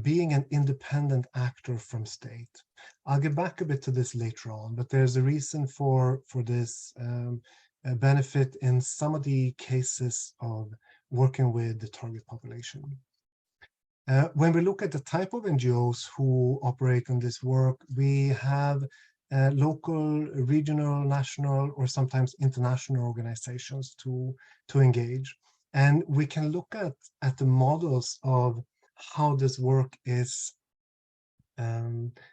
being an independent actor from state. I'll get back a bit to this later on, but there's a reason for this benefit in some of the cases of working with the target population. When we look at the type of NGOs who operate on this work, we have local, regional, national, or sometimes international organizations to engage. And we can look at the models of how this work is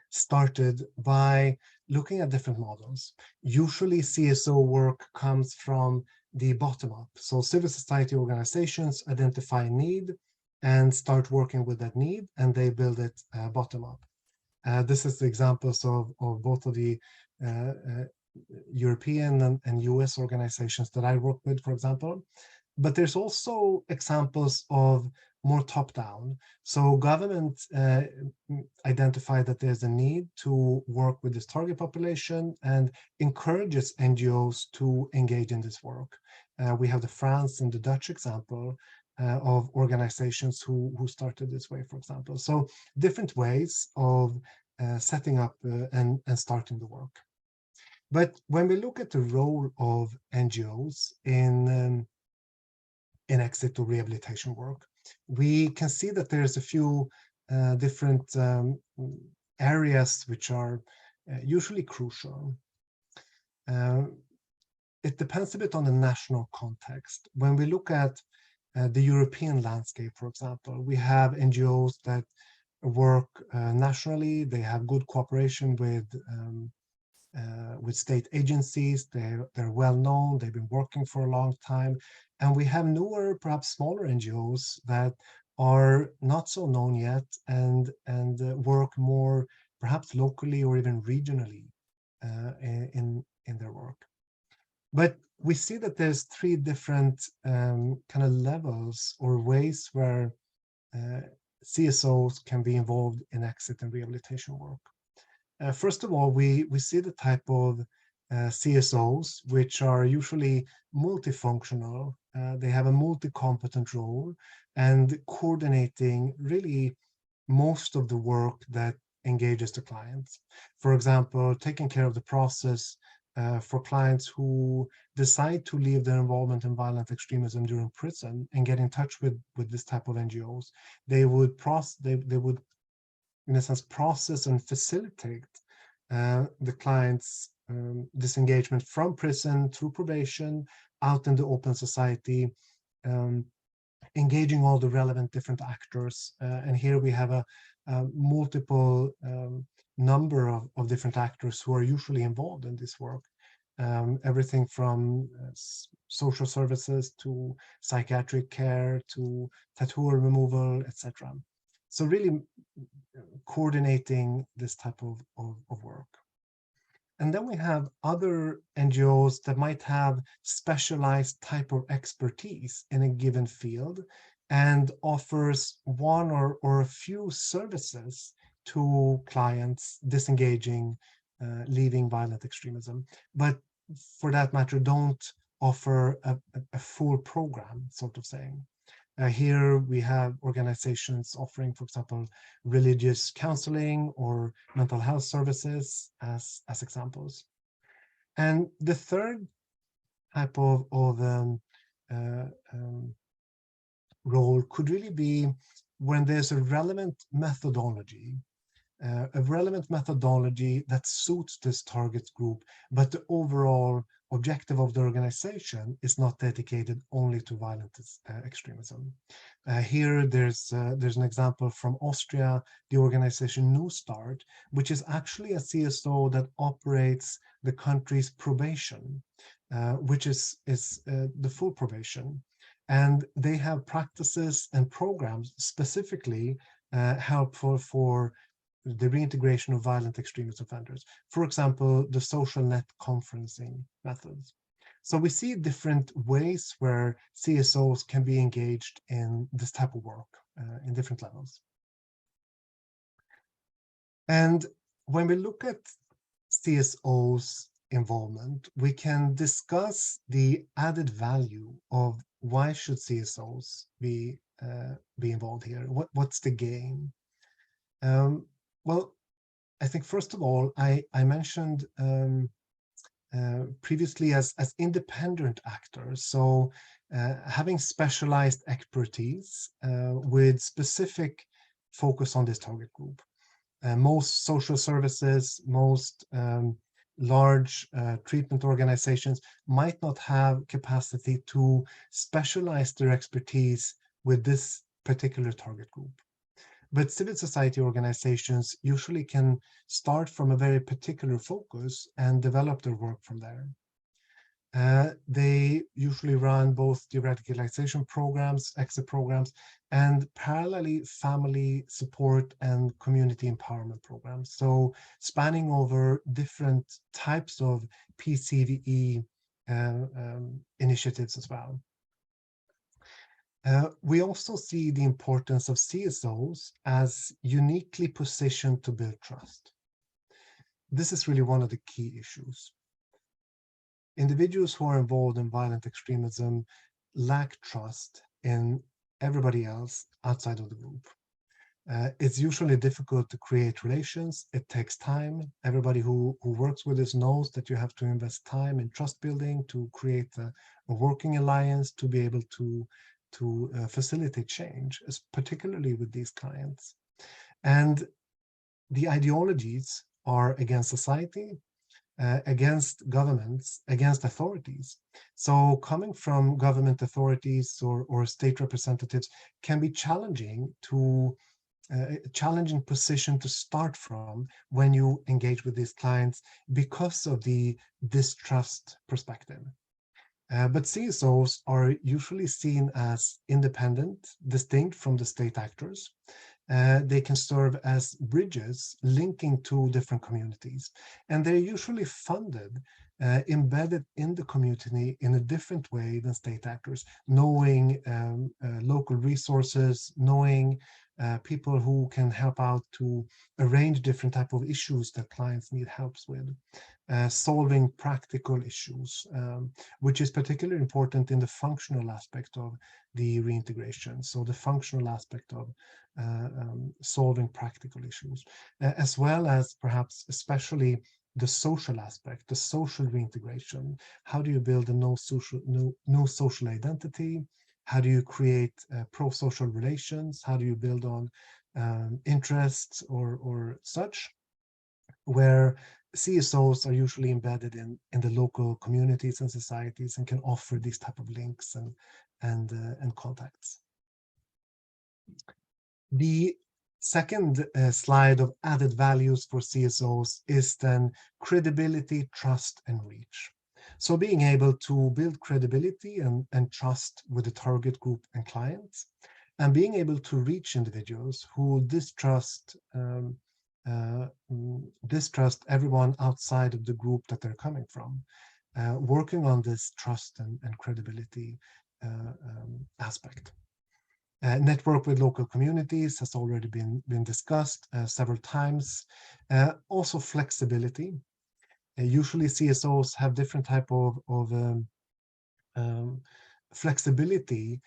started by looking at different models. Usually CSO work comes from the bottom up. So civil society organizations identify a need and start working with that need, and they build it bottom up. This is the examples of both of the European and US organizations that I work with, for example. But there's also examples of more top-down. So government identify that there's a need to work with this target population and encourages NGOs to engage in this work. We have the France and the Dutch example of organizations who started this way, for example. So different ways of setting up and starting the work. But when we look at the role of NGOs in exit or rehabilitation work, we can see that there's a few different areas which are usually crucial. It depends a bit on the national context. When we look at the European landscape, for example, we have NGOs that work nationally. They have good cooperation with state agencies. They're well known. They've been working for a long time. And we have newer, perhaps smaller NGOs that are not so known yet and work more perhaps locally or even regionally in their work. But we see that there's three different kind of levels or ways where CSOs can be involved in exit and rehabilitation work. First of all, we see the type of CSOs, which are usually multifunctional. They have a multi-competent role and coordinating really most of the work that engages the clients. For example, taking care of the process for clients who decide to leave their involvement in violent extremism during prison and get in touch with this type of NGOs. They would in a sense process and facilitate the client's disengagement from prison through probation out in the open society, engaging all the relevant different actors. And here we have a multiple number of different actors who are usually involved in this work. Everything from social services to psychiatric care to tattoo removal, etc. So really coordinating this type of work. And then we have other NGOs that might have specialized type of expertise in a given field and offers one or a few services to clients disengaging, leaving violent extremism, but for that matter, don't offer a full program, sort of saying. Here we have organizations offering, for example, religious counseling or mental health services as examples. And the third type of role could really be when there's a relevant methodology a relevant methodology that suits this target group, but the overall objective of the organization is not dedicated only to violent extremism. Here, there's an example from Austria, the organization New Start, which is actually a CSO that operates the country's probation, which is the full probation. And they have practices and programs specifically helpful for the reintegration of violent extremist offenders. For example, the social net conferencing methods. So we see different ways where CSOs can be engaged in this type of work in different levels. And when we look at CSOs' involvement, we can discuss the added value of why should CSOs be involved here? What's the gain? Well, I think first of all, I mentioned previously as independent actors. So having specialized expertise with specific focus on this target group. Most social services, most large treatment organizations might not have capacity to specialize their expertise with this particular target group. But civil society organizations usually can start from a very particular focus and develop their work from there. They usually run both the radicalization programs, exit programs, and parallelly family support and community empowerment programs. So spanning over different types of PCVE initiatives as well. We also see the importance of CSOs as uniquely positioned to build trust. This is really one of the key issues. Individuals who are involved in violent extremism lack trust in everybody else outside of the group. It's usually difficult to create relations. It takes time. Everybody who works with this knows that you have to invest time in trust building to create a working alliance to be able to facilitate change, particularly with these clients. And the ideologies are against society, against governments, against authorities. So coming from government authorities or state representatives can be challenging challenging position to start from when you engage with these clients because of the distrust perspective. But CSOs are usually seen as independent, distinct from the state actors. They can serve as bridges linking to different communities. And they're usually funded, embedded in the community in a different way than state actors, knowing local resources, knowing people who can help out to arrange different type of issues that clients need helps with. Solving practical issues, which is particularly important in the functional aspect of the reintegration. So the functional aspect of solving practical issues, as well as perhaps especially the social aspect, the social reintegration. How do you build a no social identity? How do you create pro-social relations? How do you build on interests or such, where CSOs are usually embedded in the local communities and societies and can offer these type of links and contacts. The second slide of added values for CSOs is then credibility, trust, and reach. So being able to build credibility and trust with the target group and clients, and being able to reach individuals who distrust everyone outside of the group that they're coming from, working on this trust and credibility aspect. Network with local communities has already been discussed several times. Also flexibility. Usually CSOs have different type of flexibility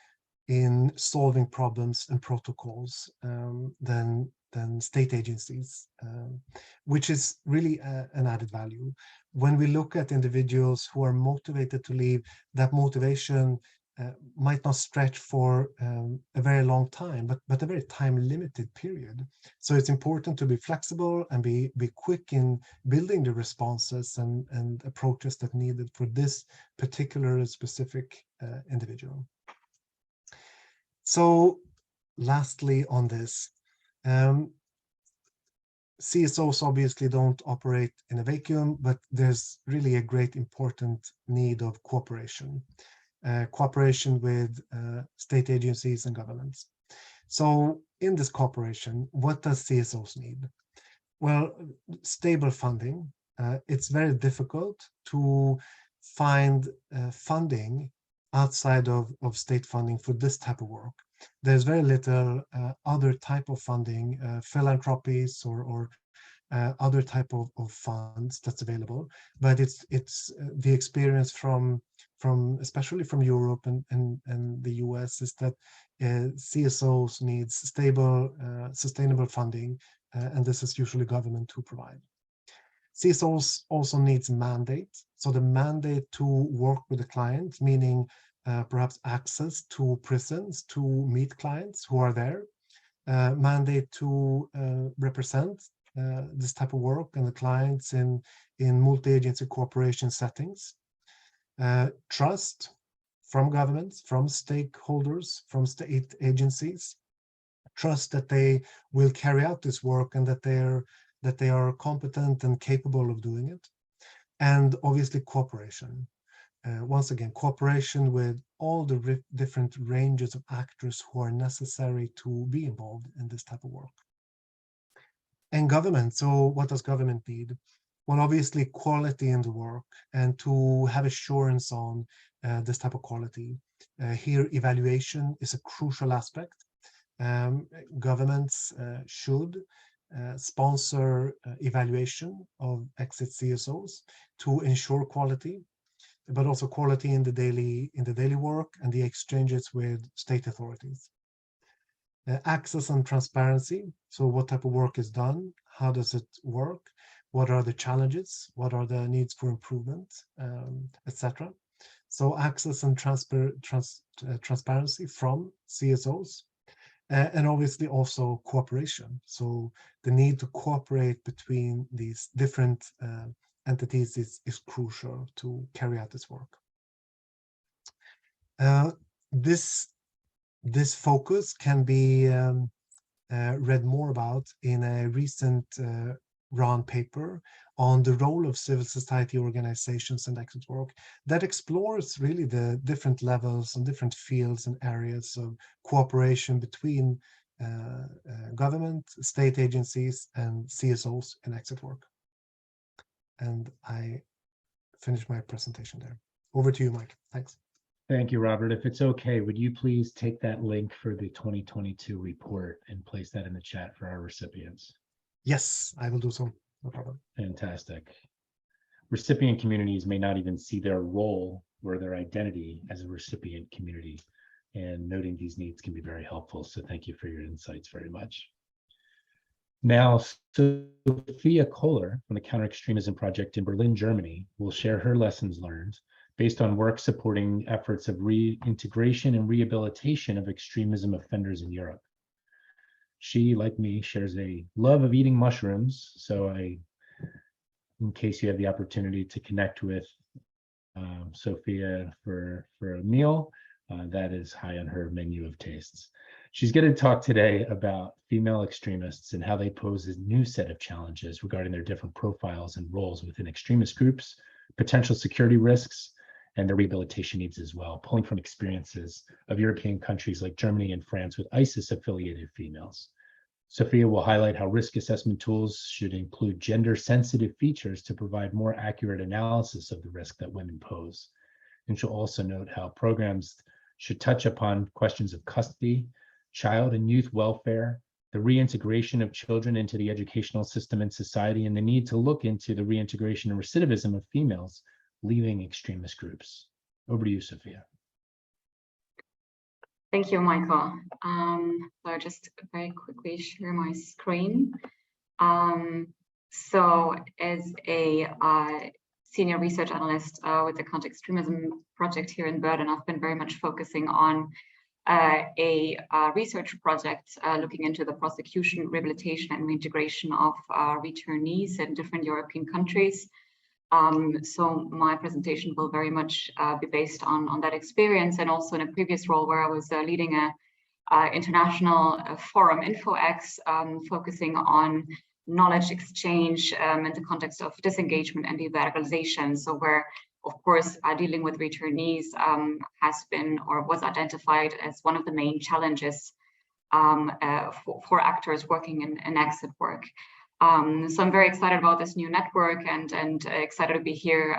in solving problems and protocols than state agencies, which is really an added value. When we look at individuals who are motivated to leave, that motivation might not stretch for a very long time, but a very time-limited period. So it's important to be flexible and be quick in building the responses and approaches that needed for this particular specific individual. So lastly on this, CSOs obviously don't operate in a vacuum, but there's really a great important need of cooperation. Cooperation with state agencies and governments. So in this cooperation, what does CSOs need? Well, stable funding. It's very difficult to find funding outside of state funding for this type of work. There's very little other type of funding, philanthropies or other type of funds that's available, but it's the experience from especially from Europe and the US is that CSOs needs stable, sustainable funding, and this is usually government to provide. CSOs also needs mandate, so the mandate to work with the client, meaning perhaps access to prisons to meet clients who are there, mandate to represent this type of work and the clients in multi-agency cooperation settings, trust from governments, from stakeholders, from state agencies, trust that they will carry out this work and that they are competent and capable of doing it, and obviously cooperation. Once again, cooperation with all the different ranges of actors who are necessary to be involved in this type of work. And government, so what does government need? Well, obviously quality in the work and to have assurance on this type of quality. Here, evaluation is a crucial aspect. Governments should sponsor evaluation of exit CSOs to ensure quality, but also quality in the daily work and the exchanges with state authorities. Access and transparency. So what type of work is done? How does it work? What are the challenges? What are the needs for improvement, etc. So access and transparency from CSOs, and obviously also cooperation. So the need to cooperate between these different entities is crucial to carry out this work. This focus can be read more about in a recent RAN paper on the role of civil society organizations and exit work that explores really the different levels and different fields and areas of cooperation between government, state agencies, and CSOs in exit work. And I finished my presentation there. Over to you, Mike. Thanks. Thank you, Robert. If it's okay, would you please take that link for the 2022 report and place that in the chat for our recipients? Yes, I will do so. No problem. Fantastic. Recipient communities may not even see their role or their identity as a recipient community, and noting these needs can be very helpful. So thank you for your insights very much. Now, Sophia Kohler from the Counter Extremism Project in Berlin, Germany, will share her lessons learned based on work supporting efforts of reintegration and rehabilitation of extremism offenders in Europe. She, like me, shares a love of eating mushrooms. So in case you have the opportunity to connect with Sophia for a meal, that is high on her menu of tastes. She's going to talk today about female extremists and how they pose a new set of challenges regarding their different profiles and roles within extremist groups, potential security risks, and their rehabilitation needs as well, pulling from experiences of European countries like Germany and France with ISIS-affiliated females. Sophia will highlight how risk assessment tools should include gender-sensitive features to provide more accurate analysis of the risk that women pose. And she'll also note how programs should touch upon questions of custody, child and youth welfare, the reintegration of children into the educational system and society, and the need to look into the reintegration and recidivism of females leaving extremist groups. Over to you, Sophia. Thank you, Michael. So I'll just very quickly share my screen. So as a senior research analyst with the Counter Extremism Project here in Berlin. I've been very much focusing on a research project looking into the prosecution, rehabilitation, and reintegration of returnees in different European countries. So my presentation will very much be based on that experience, and also in a previous role where I was leading a international forum, InfoX, focusing on knowledge exchange in the context of disengagement and radicalization. So where, of course, dealing with returnees has been or was identified as one of the main challenges for actors working in exit work. So I'm very excited about this new network and excited to be here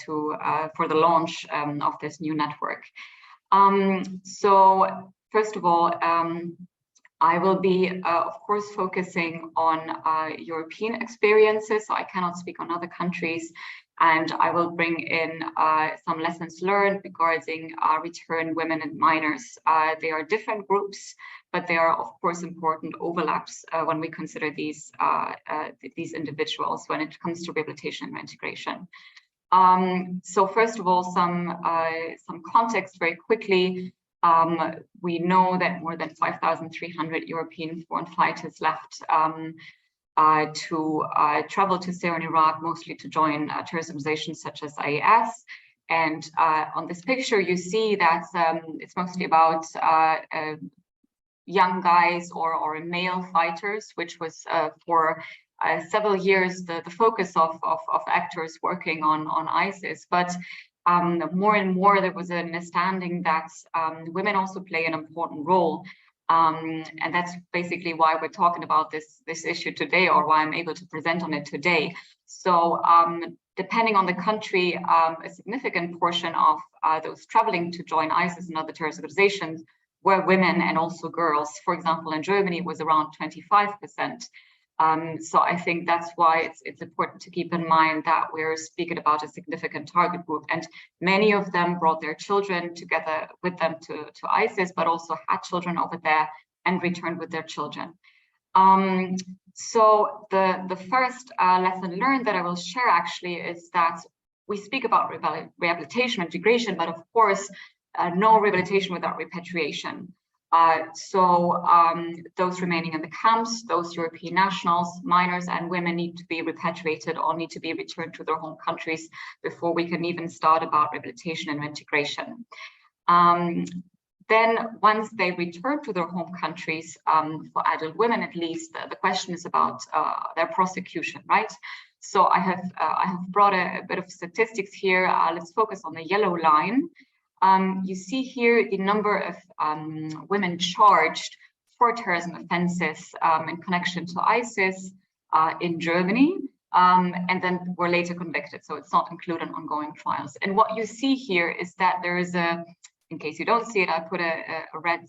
for the launch of this new network. So first of all, I will be, of course, focusing on European experiences, so I cannot speak on other countries, and I will bring in some lessons learned regarding return women and minors. They are different groups, but there are, of course, important overlaps when we consider these individuals when it comes to rehabilitation and reintegration. So first of all, some context very quickly. We know that more than 5,300 European foreign fighters left to travel to Syria and Iraq, mostly to join terrorist organizations such as IS. And on this picture, you see that it's mostly about young guys or male fighters, which was for several years the focus of actors working on ISIS. But more and more, there was an understanding that women also play an important role. And that's basically why we're talking about this issue today, or why I'm able to present on it today. So depending on the country, a significant portion of those traveling to join ISIS and other terrorist organizations were women and also girls. For example, in Germany, it was around 25%. So I think that's why it's important to keep in mind that we're speaking about a significant target group, and many of them brought their children together with them to ISIS, but also had children over there and returned with their children. So the first lesson learned that I will share actually is that we speak about rehabilitation, integration, but of course, no rehabilitation without repatriation. So those remaining in the camps, those European nationals, minors and women need to be repatriated or need to be returned to their home countries before we can even start about rehabilitation and integration. Then once they return to their home countries, for adult women at least, the question is about their prosecution, right? So I have brought a bit of statistics here. Let's focus on the yellow line. You see here the number of women charged for terrorism offenses in connection to ISIS in Germany, and then were later convicted. So it's not included in ongoing trials. And what you see here is that there is in case you don't see it, I put a red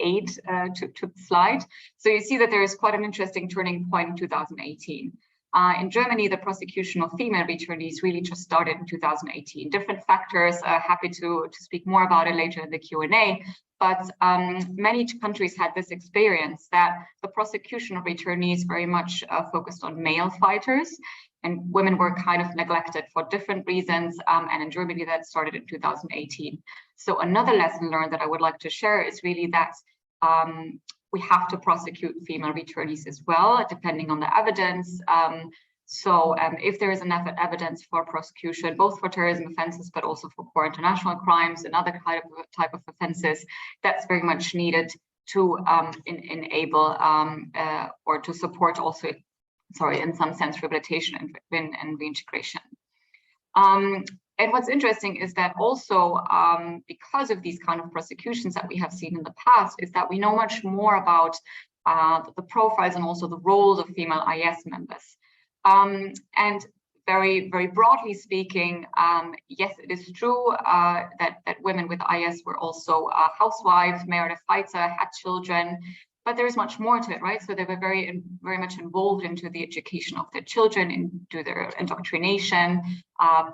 8 to the slide. So you see that there is quite an interesting turning point in 2018. In Germany, the prosecution of female returnees really just started in 2018. Different factors, happy to speak more about it later in the Q&A, but many countries had this experience that the prosecution of returnees very much focused on male fighters, and women were kind of neglected for different reasons, and in Germany that started in 2018. So another lesson learned that I would like to share is really that we have to prosecute female returnees as well, depending on the evidence. So if there is enough evidence for prosecution, both for terrorism offenses, but also for core international crimes and other type of offenses, that's very much needed to enable or to support also, in some sense, rehabilitation and reintegration. And what's interesting is that also because of these kind of prosecutions that we have seen in the past, is that we know much more about the profiles and also the roles of female IS members. And very, very broadly speaking, yes, it is true that women with IS were also housewives, married a fighter, had children, but there is much more to it, right? So they were very much involved into the education of their children, into their indoctrination,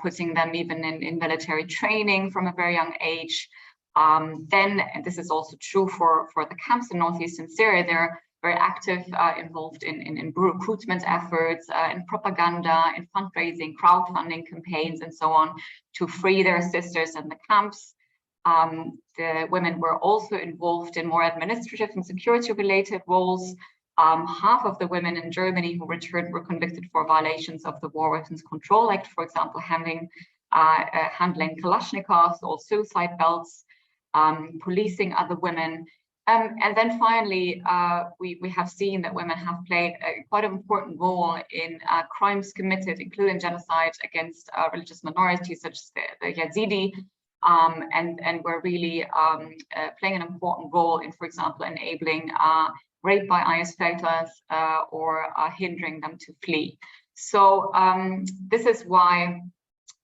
putting them even in military training from a very young age. Then, and this is also true for the camps in northeastern Syria, there very active, involved in recruitment efforts, in propaganda, in fundraising, crowdfunding campaigns, and so on, to free their sisters in the camps. The women were also involved in more administrative and security-related roles. Half of the women in Germany who returned were convicted for violations of the War Weapons Control Act, for example, handling Kalashnikovs or suicide belts, policing other women. And then finally, we have seen that women have played quite an important role in crimes committed, including genocide against religious minorities such as the Yazidi, and we're really playing an important role in, for example, enabling rape by IS fighters or hindering them to flee. So this is why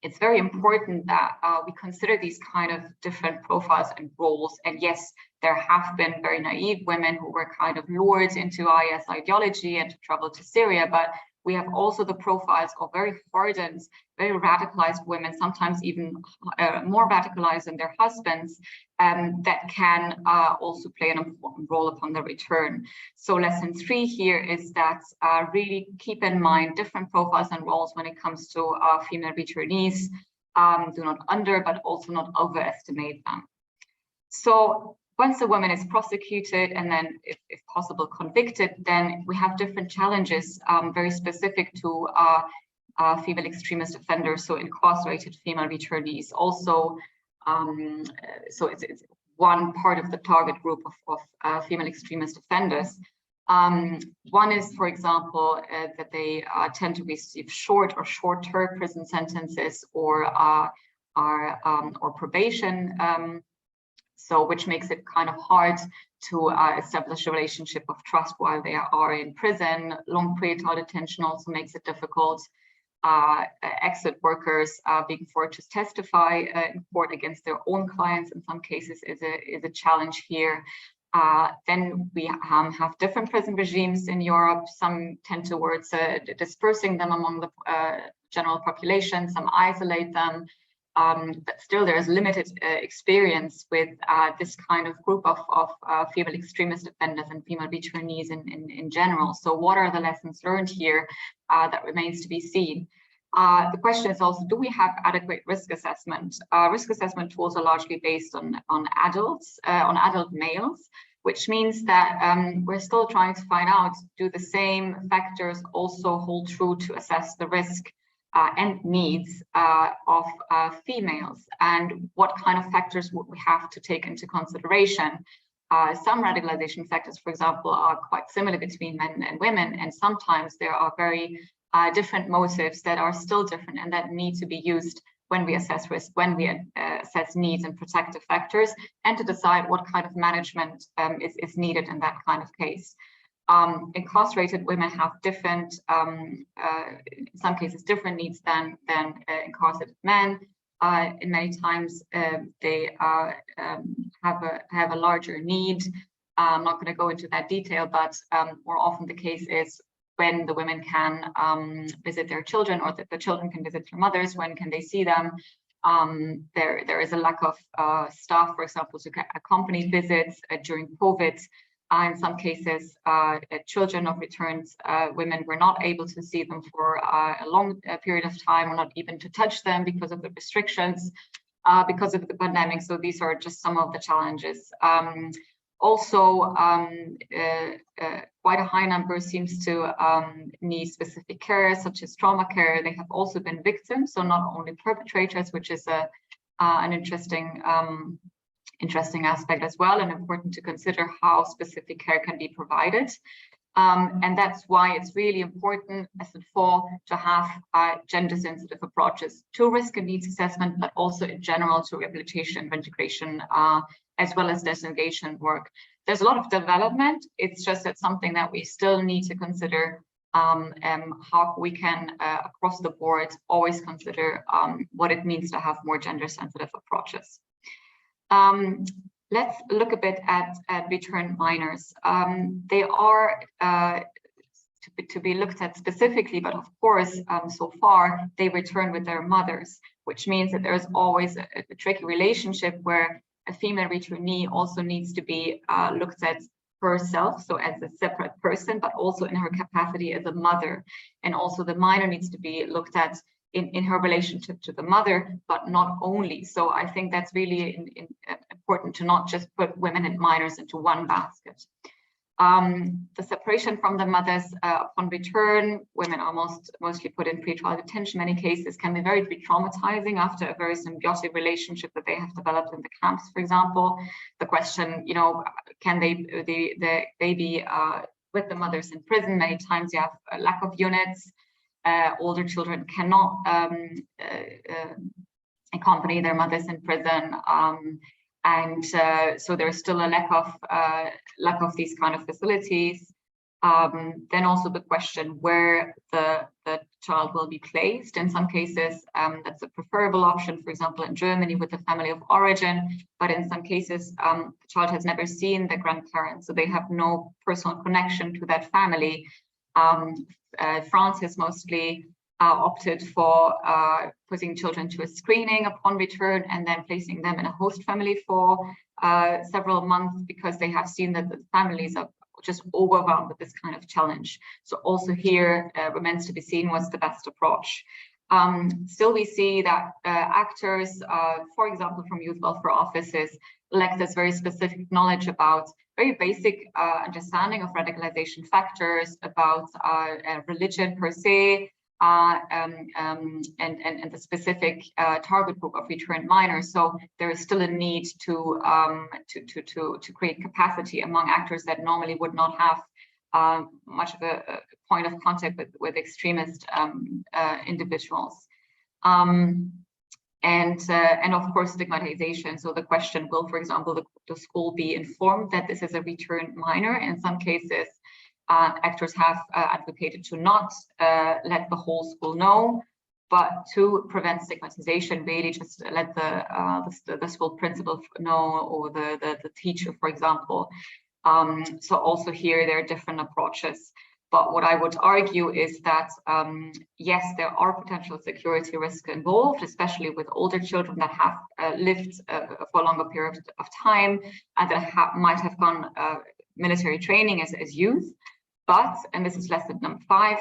it's very important that we consider these kind of different profiles and roles. And yes, there have been very naive women who were kind of lured into IS ideology and to travel to Syria, but we have also the profiles of very hardened, very radicalized women, sometimes even more radicalized than their husbands, that can also play an important role upon the return. So lesson 3 here is that really keep in mind different profiles and roles when it comes to female returnees. Do not but also not overestimate them. So once a woman is prosecuted and then, if possible, convicted, then we have different challenges very specific to female extremist offenders, so incarcerated female returnees. Also, so it's one part of the target group of female extremist offenders. One is, for example, that they tend to receive short or short-term prison sentences or probation. So which makes it kind of hard to establish a relationship of trust while they are in prison. Long pretrial detention also makes it difficult. Exit workers being forced to testify in court against their own clients in some cases is a challenge here. Then we have different prison regimes in Europe. Some tend towards dispersing them among the general population, some isolate them. But still there is limited experience with this kind of group of female extremist offenders and female returnees in general. So what are the lessons learned here? That remains to be seen. The question is also, do we have adequate risk assessment? Risk assessment tools are largely based on adults, on adult males, which means that we're still trying to find out, do the same factors also hold true to assess the risk and needs of females, and what kind of factors would we have to take into consideration? Some radicalization factors, for example, are quite similar between men and women, and sometimes there are very different motives that are still different and that need to be used when we assess risk, when we assess needs and protective factors, and to decide what kind of management is needed in that kind of case. Incarcerated women have different, in some cases, different needs than incarcerated men. And many times they have a larger need. I'm not going to go into that detail, but more often the case is when the women can visit their children, or that the children can visit their mothers. When can they see them? There is a lack of staff, for example, to accompany visits during COVID. In some cases, children of returned women were not able to see them for a long period of time, or not even to touch them because of the restrictions, because of the pandemic. So these are just some of the challenges. Also, quite a high number seems to need specific care, such as trauma care. They have also been victims, so not only perpetrators, which is an interesting aspect as well, and important to consider how specific care can be provided. And that's why it's really important, lesson 4, to have gender-sensitive approaches to risk and needs assessment, but also in general to rehabilitation, reintegration, as well as disengagement work. There's a lot of development. It's just that something that we still need to consider, how we can, across the board, always consider what it means to have more gender-sensitive approaches. Let's look a bit at returned minors. They are to be looked at specifically, but of course, so far they return with their mothers, which means that there's always a tricky relationship where a female returnee also needs to be looked at herself, so as a separate person, but also in her capacity as a mother. And also the minor needs to be looked at in her relationship to the mother, but not only. So I think that's really important to not just put women and minors into one basket. The separation from the mothers upon return, women are mostly put in pretrial detention. Many cases can be very traumatizing after a very symbiotic relationship that they have developed in the camps, for example. The question, can the baby with the mothers in prison? Many times you have a lack of units. Older children cannot accompany their mothers in prison. And so there's still a lack of these kind of facilities. Then also the question where the child will be placed. In some cases, that's a preferable option, for example, in Germany with the family of origin. But in some cases, the child has never seen the grandparents, so they have no personal connection to that family. France has mostly opted for putting children to a screening upon return and then placing them in a host family for several months, because they have seen that the families are just overwhelmed with this kind of challenge. So also here remains to be seen what's the best approach. Still, we see that actors, for example, from youth welfare offices, lack this very specific knowledge about very basic understanding of radicalization factors, about religion per se, and the specific target group of returned minors. So there is still a need to create capacity among actors that normally would not have much of a point of contact with extremist individuals. And of course, stigmatization. So the question, will, for example, the school be informed that this is a returned minor? In some cases, actors have advocated to not let the whole school know, but to prevent stigmatization, really just let the school principal know, or the teacher, for example. So also here, there are different approaches. But what I would argue is that, yes, there are potential security risks involved, especially with older children that have lived for a longer period of time and that might have gone military training as youth. But, and this is lesson number 5,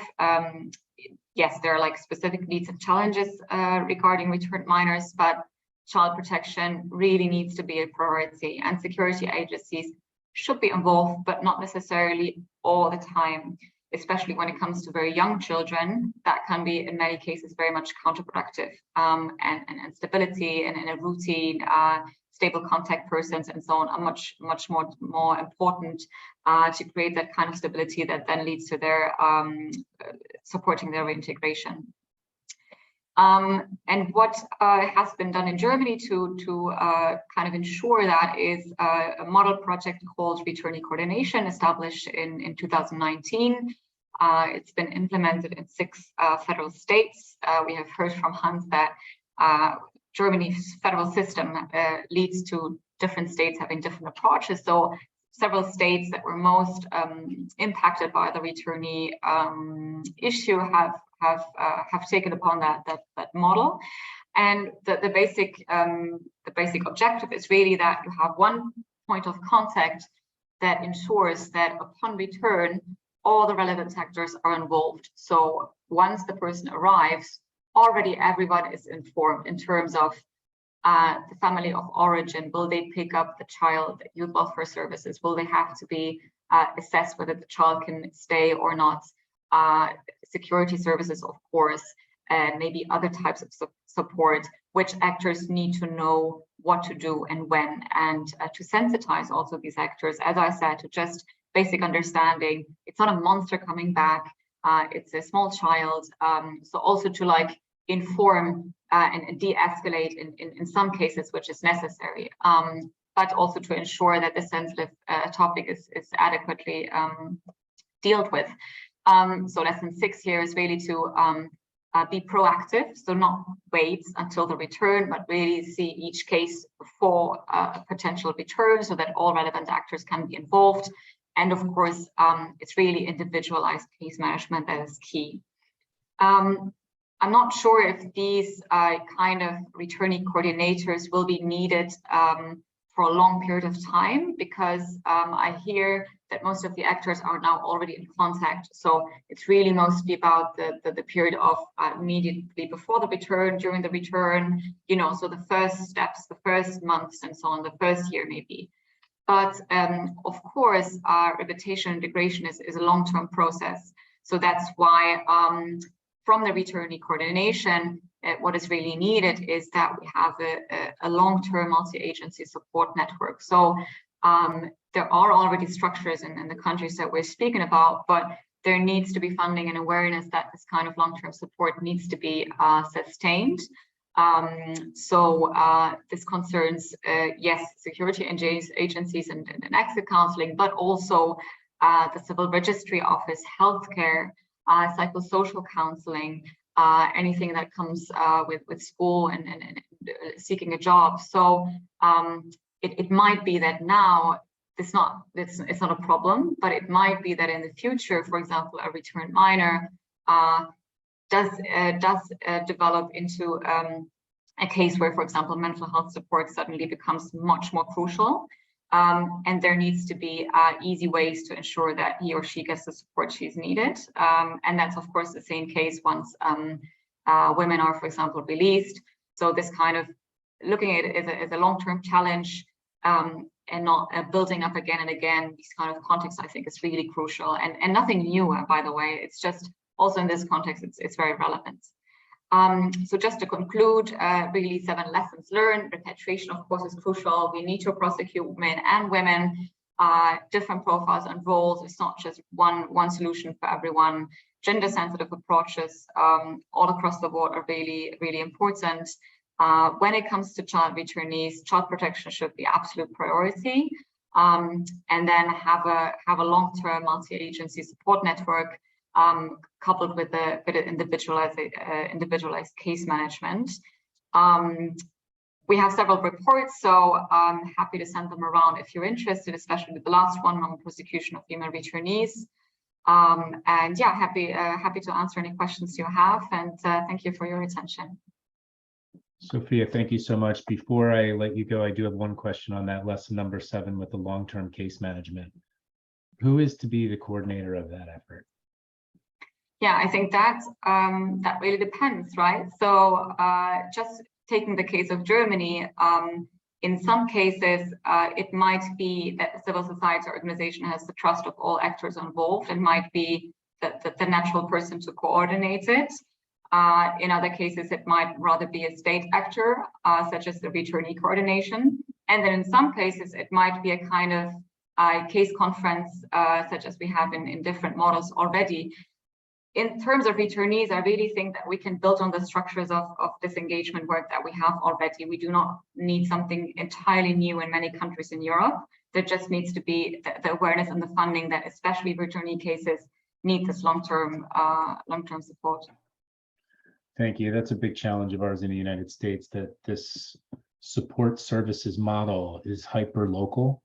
yes, there are like specific needs and challenges regarding returned minors, but child protection really needs to be a priority, and security agencies should be involved, but not necessarily all the time, especially when it comes to very young children. That can be, in many cases, very much counterproductive, and stability and a routine, stable contact persons and so on are much more important to create that kind of stability that then leads to their supporting their reintegration. And what has been done in Germany to kind of ensure that is a model project called Returnee Coordination, established in 2019. It's been implemented in 6 federal states. We have heard from Hans that Germany's federal system leads to different states having different approaches. So several states that were most impacted by the returnee issue have taken upon that model. And the basic objective is really that you have one point of contact that ensures that upon return, all the relevant actors are involved. So once the person arrives, already everyone is informed in terms of the family of origin. Will they pick up the child? Youth welfare services, will they have to be assessed whether the child can stay or not? Security services, of course, and maybe other types of support, which actors need to know what to do and when, and to sensitize also these actors, as I said, to just basic understanding. It's not a monster coming back, it's a small child. So also to like inform and de-escalate in some cases, which is necessary, but also to ensure that the sensitive topic is adequately dealt with. So lesson 6 here is really to be proactive, so not wait until the return, but really see each case before a potential return so that all relevant actors can be involved. And of course, it's really individualized case management that is key. I'm not sure if these kind of returnee coordinators will be needed for a long period of time, because I hear that most of the actors are now already in contact. So it's really mostly about the period of immediately before the return, during the return, you know, so the first steps, the first months and so on, the first year maybe. But of course, rehabilitation integration is a long-term process. So that's why from the returnee coordination, what is really needed is that we have a long-term multi-agency support network. So there are already structures in the countries that we're speaking about, but there needs to be funding and awareness that this kind of long-term support needs to be sustained. This concerns, yes, security agencies and exit counseling, but also the civil registry office, healthcare, psychosocial counseling, anything that comes with school and seeking a job. So it might be that now it's not a problem, but it might be that in the future, for example, a returned minor does develop into a case where, for example, mental health support suddenly becomes much more crucial. And there needs to be easy ways to ensure that he or she gets the support she's needed. And that's, of course, the same case once women are, for example, released. So this kind of looking at it as a long-term challenge and not building up again and again, these kind of contexts, I think, is really crucial and nothing new, by the way. It's just also in this context, it's very relevant. So just to conclude, really 7 lessons learned. Repatriation, of course, is crucial. We need to prosecute men and women, different profiles and roles. It's not just one solution for everyone. Gender sensitive approaches all across the board are really, really important. When it comes to child returnees, child protection should be absolute priority. And then have a long-term multi-agency support network coupled with a bit of individualized case management. We have several reports, so I'm happy to send them around if you're interested, especially the last one on prosecution of female returnees. And yeah, happy to answer any questions you have, and thank you for your attention. Sophia, thank you so much. Before I let you go, I do have one question on that lesson number 7 with the long-term case management. Who is to be the coordinator of that effort? Yeah, I think that really depends, right? So just taking the case of Germany, in some cases, it might be that the civil society organization has the trust of all actors involved and might be the natural person to coordinate it. In other cases, it might rather be a state actor, such as the returnee coordination. And then in some cases, it might be a kind of case conference, such as we have in different models already. In terms of returnees, I really think that we can build on the structures of disengagement work that we have already. We do not need something entirely new in many countries in Europe. There just needs to be the awareness and the funding that especially returnee cases need this long-term support. Thank you. That's a big challenge of ours in the United States, that this support services model is hyper-local.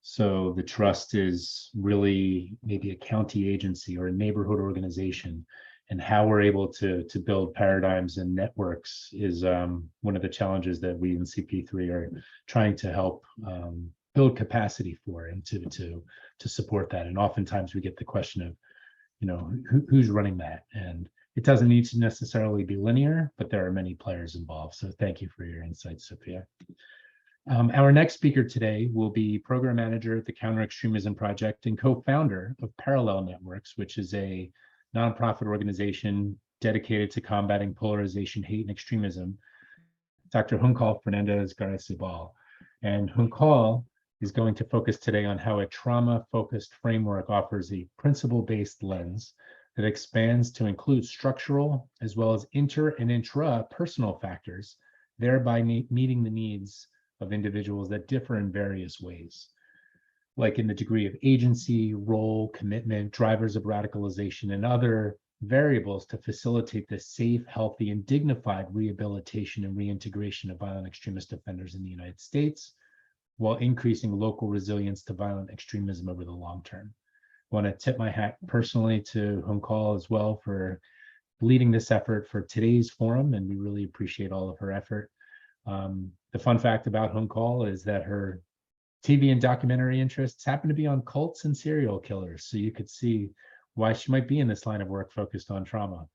So the trust is really maybe a county agency or a neighborhood organization, and how we're able to build paradigms and networks is one of the challenges that we in CP3 are trying to help build capacity for and to support that. And oftentimes we get the question of, you know, who's running that? And it doesn't need to necessarily be linear, but there are many players involved. So thank you for your insights, Sophia. Our next speaker today will be Program Manager at the Counter Extremism Project and co-founder of Parallel Networks, which is a nonprofit organization dedicated to combating polarization, hate, and extremism, Dr. Juncal Fernandez-Garcibal. And Juncal is going to focus today on how a trauma-focused framework offers a principle-based lens that expands to include structural as well as inter and intra-personal factors, thereby meeting the needs of individuals that differ in various ways, like in the degree of agency, role, commitment, drivers of radicalization, and other variables to facilitate the safe, healthy, and dignified rehabilitation and reintegration of violent extremist offenders in the United States, while increasing local resilience to violent extremism over the long term. I want to tip my hat personally to Juncal as well for leading this effort for today's forum, and we really appreciate all of her effort. The fun fact about Juncal is that her TV and documentary interests happen to be on cults and serial killers. So you could see why she might be in this line of work focused on trauma.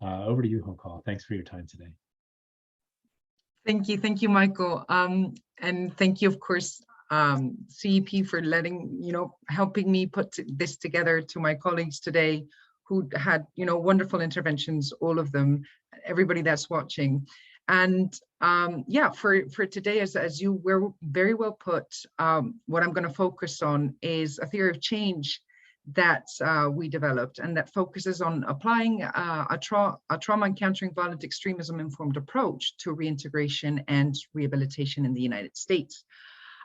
Over to you, Hongkal. Thanks for your time today. Thank you, Michael. And thank you, of course, CEP for helping me put this together, to my colleagues today who had, wonderful interventions, all of them, everybody that's watching. And yeah, for today, as you were very well put, what I'm going to focus on is a theory of change that we developed, and that focuses on applying a trauma encountering violent extremism informed approach to reintegration and rehabilitation in the United States.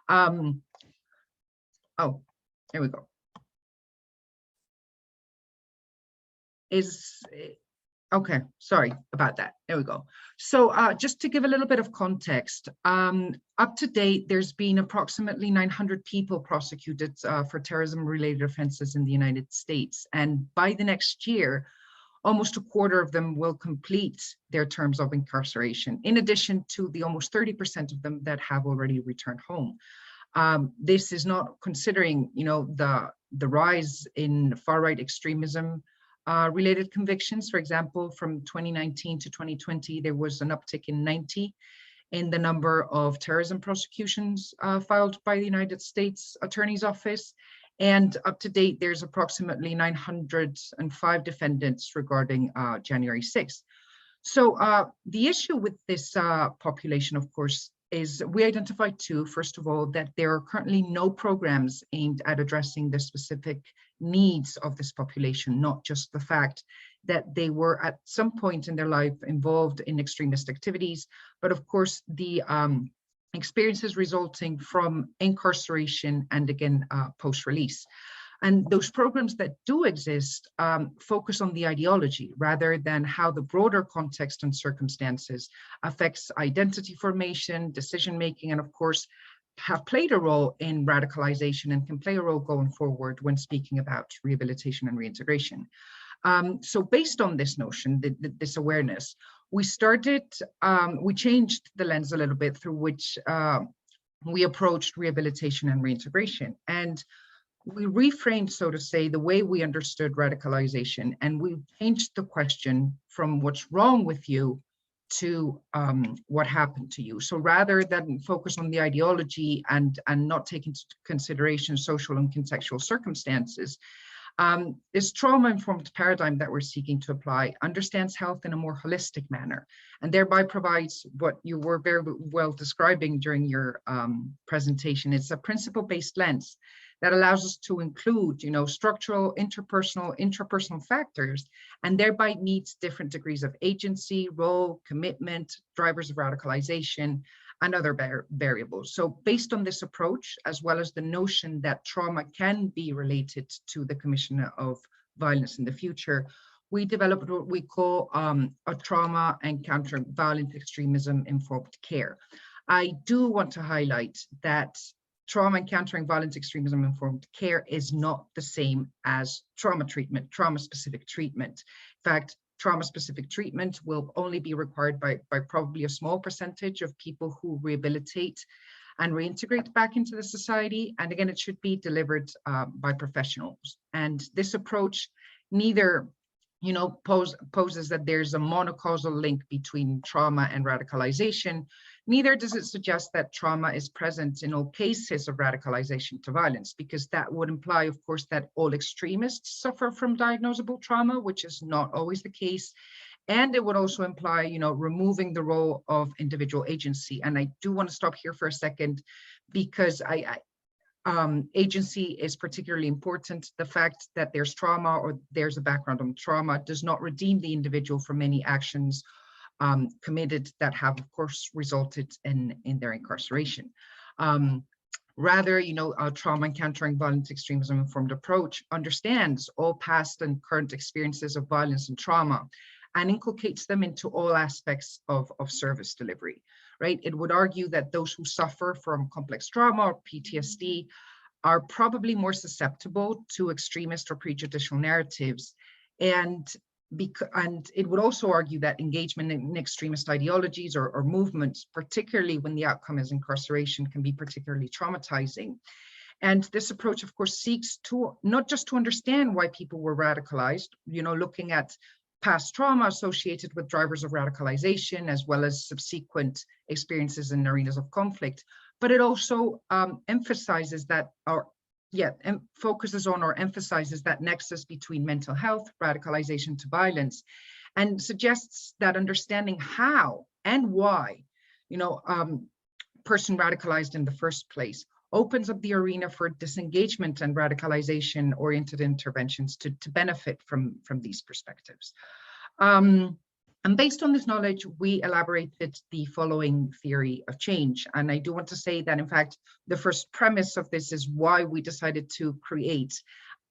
Oh, here we go. Okay, sorry about that. There we go. So just to give a little bit of context, up to date, there's been approximately 900 people prosecuted for terrorism-related offenses in the United States. And by the next year, almost a quarter of them will complete their terms of incarceration, in addition to the almost 30% of them that have already returned home. This is not considering, the rise in far-right extremism related convictions. For example, from 2019 to 2020, there was an uptick in 90 in the number of terrorism prosecutions filed by the United States Attorney's Office. And up to date, there's approximately 905 defendants regarding January 6th. So the issue with this population, of course, is we identified two. First of all, that there are currently no programs aimed at addressing the specific needs of this population, not just the fact that they were at some point in their life involved in extremist activities, but of course the experiences resulting from incarceration and again post-release. And those programs that do exist focus on the ideology rather than how the broader context and circumstances affects identity formation, decision-making, and of course, have played a role in radicalization and can play a role going forward when speaking about rehabilitation and reintegration. So based on this notion, this awareness, we changed the lens a little bit through which we approached rehabilitation and reintegration. And we reframed, so to say, the way we understood radicalization, and we changed the question from what's wrong with you to what happened to you. So rather than focus on the ideology and not take into consideration social and contextual circumstances, this trauma-informed paradigm that we're seeking to apply understands health in a more holistic manner, and thereby provides what you were very well describing during your presentation. It's a principle-based lens that allows us to include, structural, interpersonal, intrapersonal factors, and thereby meets different degrees of agency, role, commitment, drivers of radicalization, and other variables. So based on this approach, as well as the notion that trauma can be related to the commission of violence in the future, we developed what we call a trauma and counter violent extremism informed care. I do want to highlight that trauma encountering violent extremism informed care is not the same as trauma treatment, trauma-specific treatment. In fact, trauma-specific treatment will only be required by probably a small percentage of people who rehabilitate and reintegrate back into the society. And again, it should be delivered by professionals. And this approach neither poses that there's a monocausal link between trauma and radicalization, neither does it suggest that trauma is present in all cases of radicalization to violence, because that would imply, of course, that all extremists suffer from diagnosable trauma, which is not always the case. And it would also imply, removing the role of individual agency. And I do want to stop here for a second, because agency is particularly important. The fact that there's trauma or there's a background on trauma does not redeem the individual from any actions committed that have, of course, resulted in their incarceration. Rather, a trauma encountering violent extremism informed approach understands all past and current experiences of violence and trauma and inculcates them into all aspects of service delivery. Right? It would argue that those who suffer from complex trauma or PTSD are probably more susceptible to extremist or prejudicial narratives. And and it would also argue that engagement in extremist ideologies or movements, particularly when the outcome is incarceration, can be particularly traumatizing. And this approach, of course, seeks to not just to understand why people were radicalized, looking at past trauma associated with drivers of radicalization, as well as subsequent experiences in arenas of conflict, but it also emphasizes that, focuses on or emphasizes that nexus between mental health, radicalization to violence, and suggests that understanding how and why, person radicalized in the first place opens up the arena for disengagement and radicalization-oriented interventions to benefit from these perspectives. And based on this knowledge, we elaborated the following theory of change. And I do want to say that, in fact, the first premise of this is why we decided to create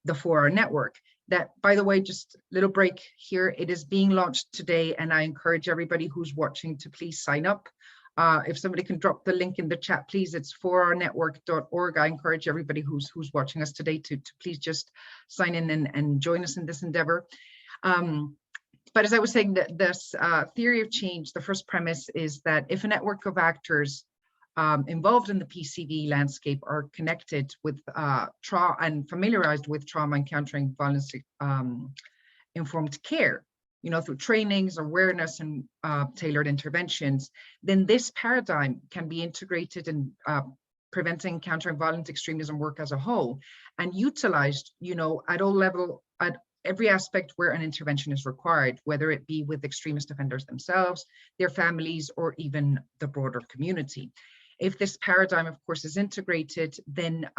the 4R network. That, by the way, just a little break here, it is being launched today, and I encourage everybody who's watching to please sign up. If somebody can drop the link in the chat, please, it's 4rnetwork.org. I encourage everybody who's watching us today to please just sign in and join us in this endeavor. But as I was saying, this theory of change, the first premise is that if a network of actors involved in the PCV landscape are connected with trauma and familiarized with trauma and countering violence informed care, through trainings, awareness, and tailored interventions, then this paradigm can be integrated in preventing, countering violent extremism work as a whole, and utilized, at all level, at every aspect where an intervention is required, whether it be with extremist offenders themselves, their families, or even the broader community. If this paradigm, of course, is integrated, then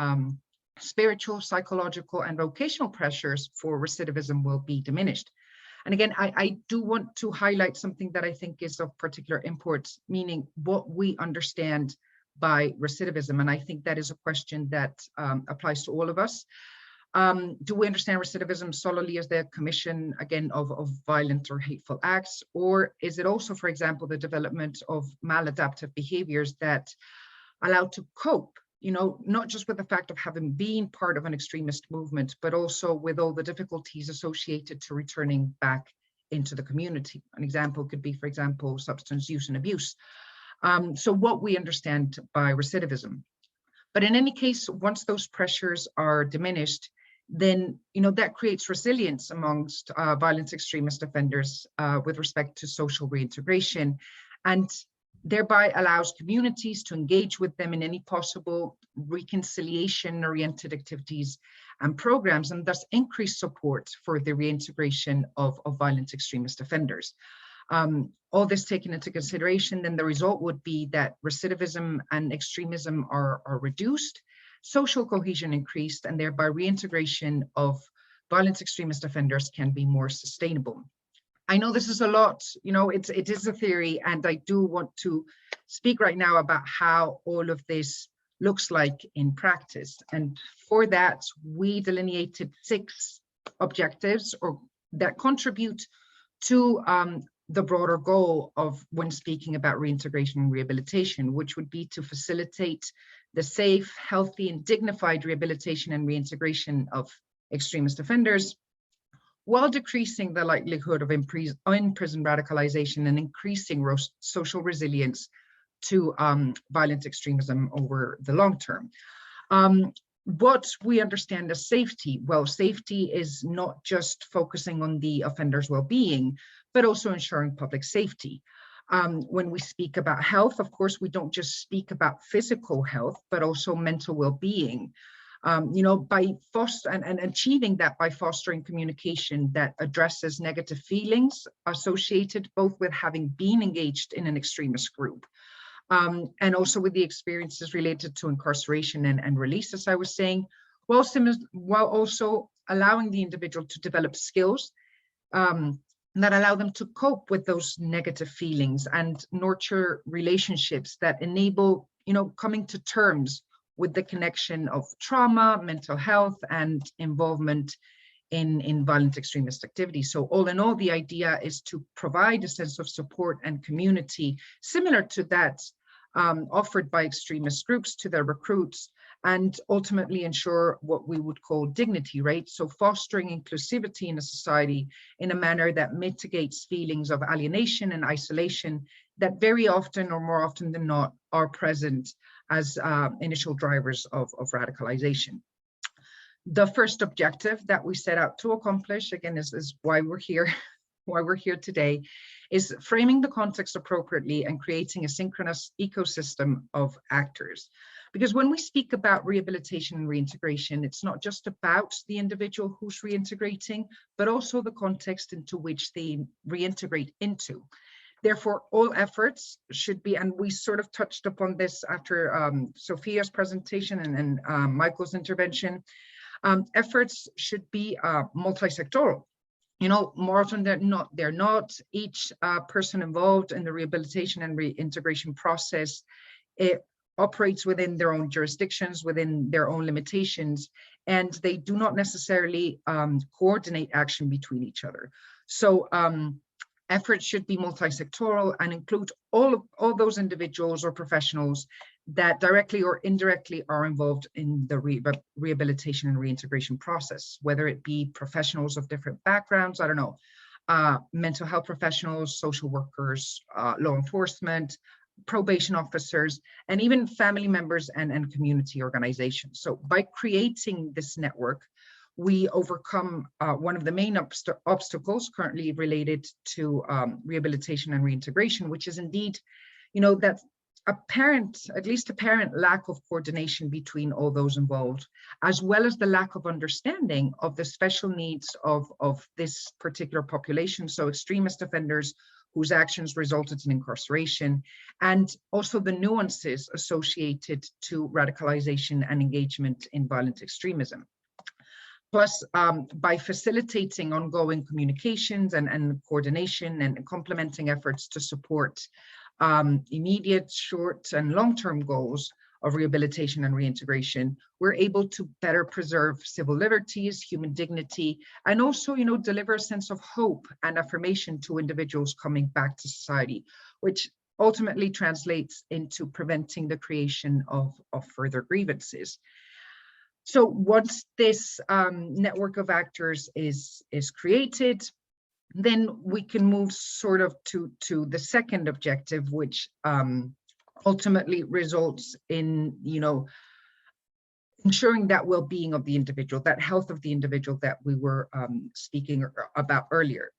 spiritual, psychological, and vocational pressures for recidivism will be diminished. And again, I do want to highlight something that I think is of particular import, meaning what we understand by recidivism. And I think that is a question that applies to all of us. Do we understand recidivism solely as the commission, again, of violent or hateful acts? Or is it also, for example, the development of maladaptive behaviors that allow to cope, not just with the fact of having been part of an extremist movement, but also with all the difficulties associated to returning back into the community? An example could be, for example, substance use and abuse. So what we understand by recidivism. But in any case, once those pressures are diminished, then that creates resilience amongst violent extremist offenders with respect to social reintegration, and thereby allows communities to engage with them in any possible reconciliation-oriented activities and programs, and thus increase support for the reintegration of violent extremist offenders. All this taken into consideration, then the result would be that recidivism and extremism are reduced, social cohesion increased, and thereby reintegration of violent extremist offenders can be more sustainable. I know this is a lot, it is a theory, and I do want to speak right now about how all of this looks like in practice. And for that, we delineated 6 objectives that contribute to the broader goal of when speaking about reintegration and rehabilitation, which would be to facilitate the safe, healthy, and dignified rehabilitation and reintegration of extremist offenders, while decreasing the likelihood of in-prison radicalization and increasing social resilience to violent extremism over the long term. What we understand as safety, well, safety is not just focusing on the offender's well-being, but also ensuring public safety. When we speak about health, of course, we don't just speak about physical health, but also mental well-being. By achieving that by fostering communication that addresses negative feelings associated both with having been engaged in an extremist group, and also with the experiences related to incarceration and release, as I was saying, while also allowing the individual to develop skills that allow them to cope with those negative feelings and nurture relationships that enable, coming to terms with the connection of trauma, mental health, and involvement in violent extremist activities. So all in all, the idea is to provide a sense of support and community similar to that offered by extremist groups to their recruits, and ultimately ensure what we would call dignity, right? So fostering inclusivity in a society in a manner that mitigates feelings of alienation and isolation that very often, or more often than not, are present as initial drivers of radicalization. The first objective that we set out to accomplish, again, is why we're here, why we're here today, is framing the context appropriately and creating a synchronous ecosystem of actors. Because when we speak about rehabilitation and reintegration, it's not just about the individual who's reintegrating, but also the context into which they reintegrate into. Therefore, all efforts should be, and we sort of touched upon this after Sophia's presentation and Michael's intervention, efforts should be multi-sectoral. You know, more often than not, they're not. Each person involved in the rehabilitation and reintegration process, it operates within their own jurisdictions, within their own limitations, and they do not necessarily coordinate action between each other. So efforts should be multi-sectoral and include all those individuals or professionals that directly or indirectly are involved in the rehabilitation and reintegration process, whether it be professionals of different backgrounds, I don't know, mental health professionals, social workers, law enforcement, probation officers, and even family members and community organizations. So by creating this network, we overcome one of the main obstacles currently related to rehabilitation and reintegration, which is indeed, you know, that at least apparent lack of coordination between all those involved, as well as the lack of understanding of the special needs of this particular population. So extremist offenders whose actions resulted in incarceration, and also the nuances associated to radicalization and engagement in violent extremism. Plus, by facilitating ongoing communications and coordination and complementing efforts to support immediate, short, and long-term goals of rehabilitation and reintegration, we're able to better preserve civil liberties, human dignity, and also, you know, deliver a sense of hope and affirmation to individuals coming back to society, which ultimately translates into preventing the creation of further grievances. So once this network of actors is created, then we can move sort of to the second objective, which ultimately results in, you know, ensuring that well-being of the individual, that health of the individual that we were speaking about earlier.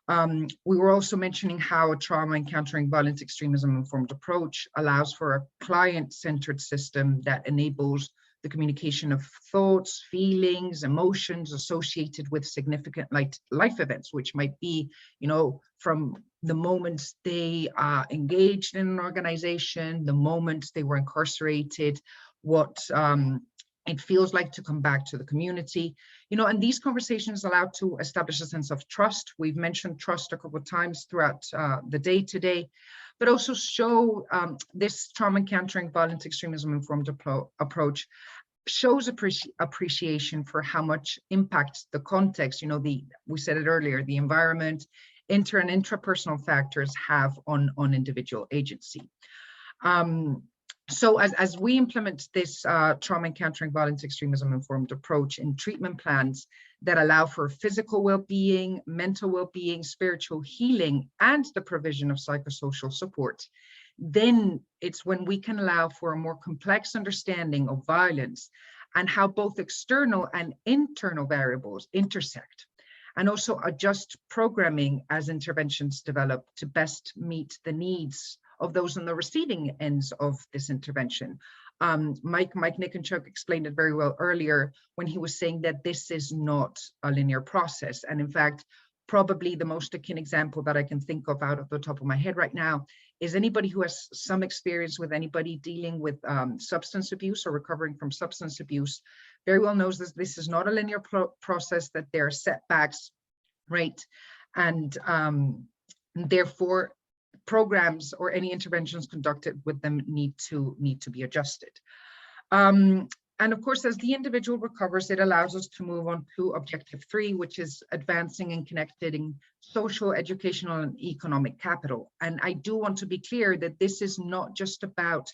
We were also mentioning how a trauma encountering violent extremism informed approach allows for a client-centered system that enables the communication of thoughts, feelings, emotions associated with significant life events, which might be, you know, from the moment they engaged in an organization, the moment they were incarcerated, what it feels like to come back to the community, you know, and these conversations allow to establish a sense of trust. We've mentioned trust a couple of times throughout the day today, but also show this trauma encountering violent extremism informed approach shows appreciation for how much impact the context, you know, we said it earlier, the environment, and intrapersonal factors have on individual agency. So as we implement this trauma encountering violent extremism informed approach in treatment plans that allow for physical well-being, mental well-being, spiritual healing, and the provision of psychosocial support, then it's when we can allow for a more complex understanding of violence and how both external and internal variables intersect, and also adjust programming as interventions develop to best meet the needs of those on the receiving ends of this intervention. Mike Nikonchuk explained it very well earlier when he was saying that this is not a linear process. And in fact, probably the most akin example that I can think of out of the top of my head right now is anybody who has some experience with anybody dealing with substance abuse or recovering from substance abuse very well knows that this is not a linear process, that there are setbacks, right? And therefore, programs or any interventions conducted with them need to be adjusted. And of course, as the individual recovers, it allows us to move on to objective 3, which is advancing and connecting social, educational, and economic capital. And I do want to be clear that this is not just about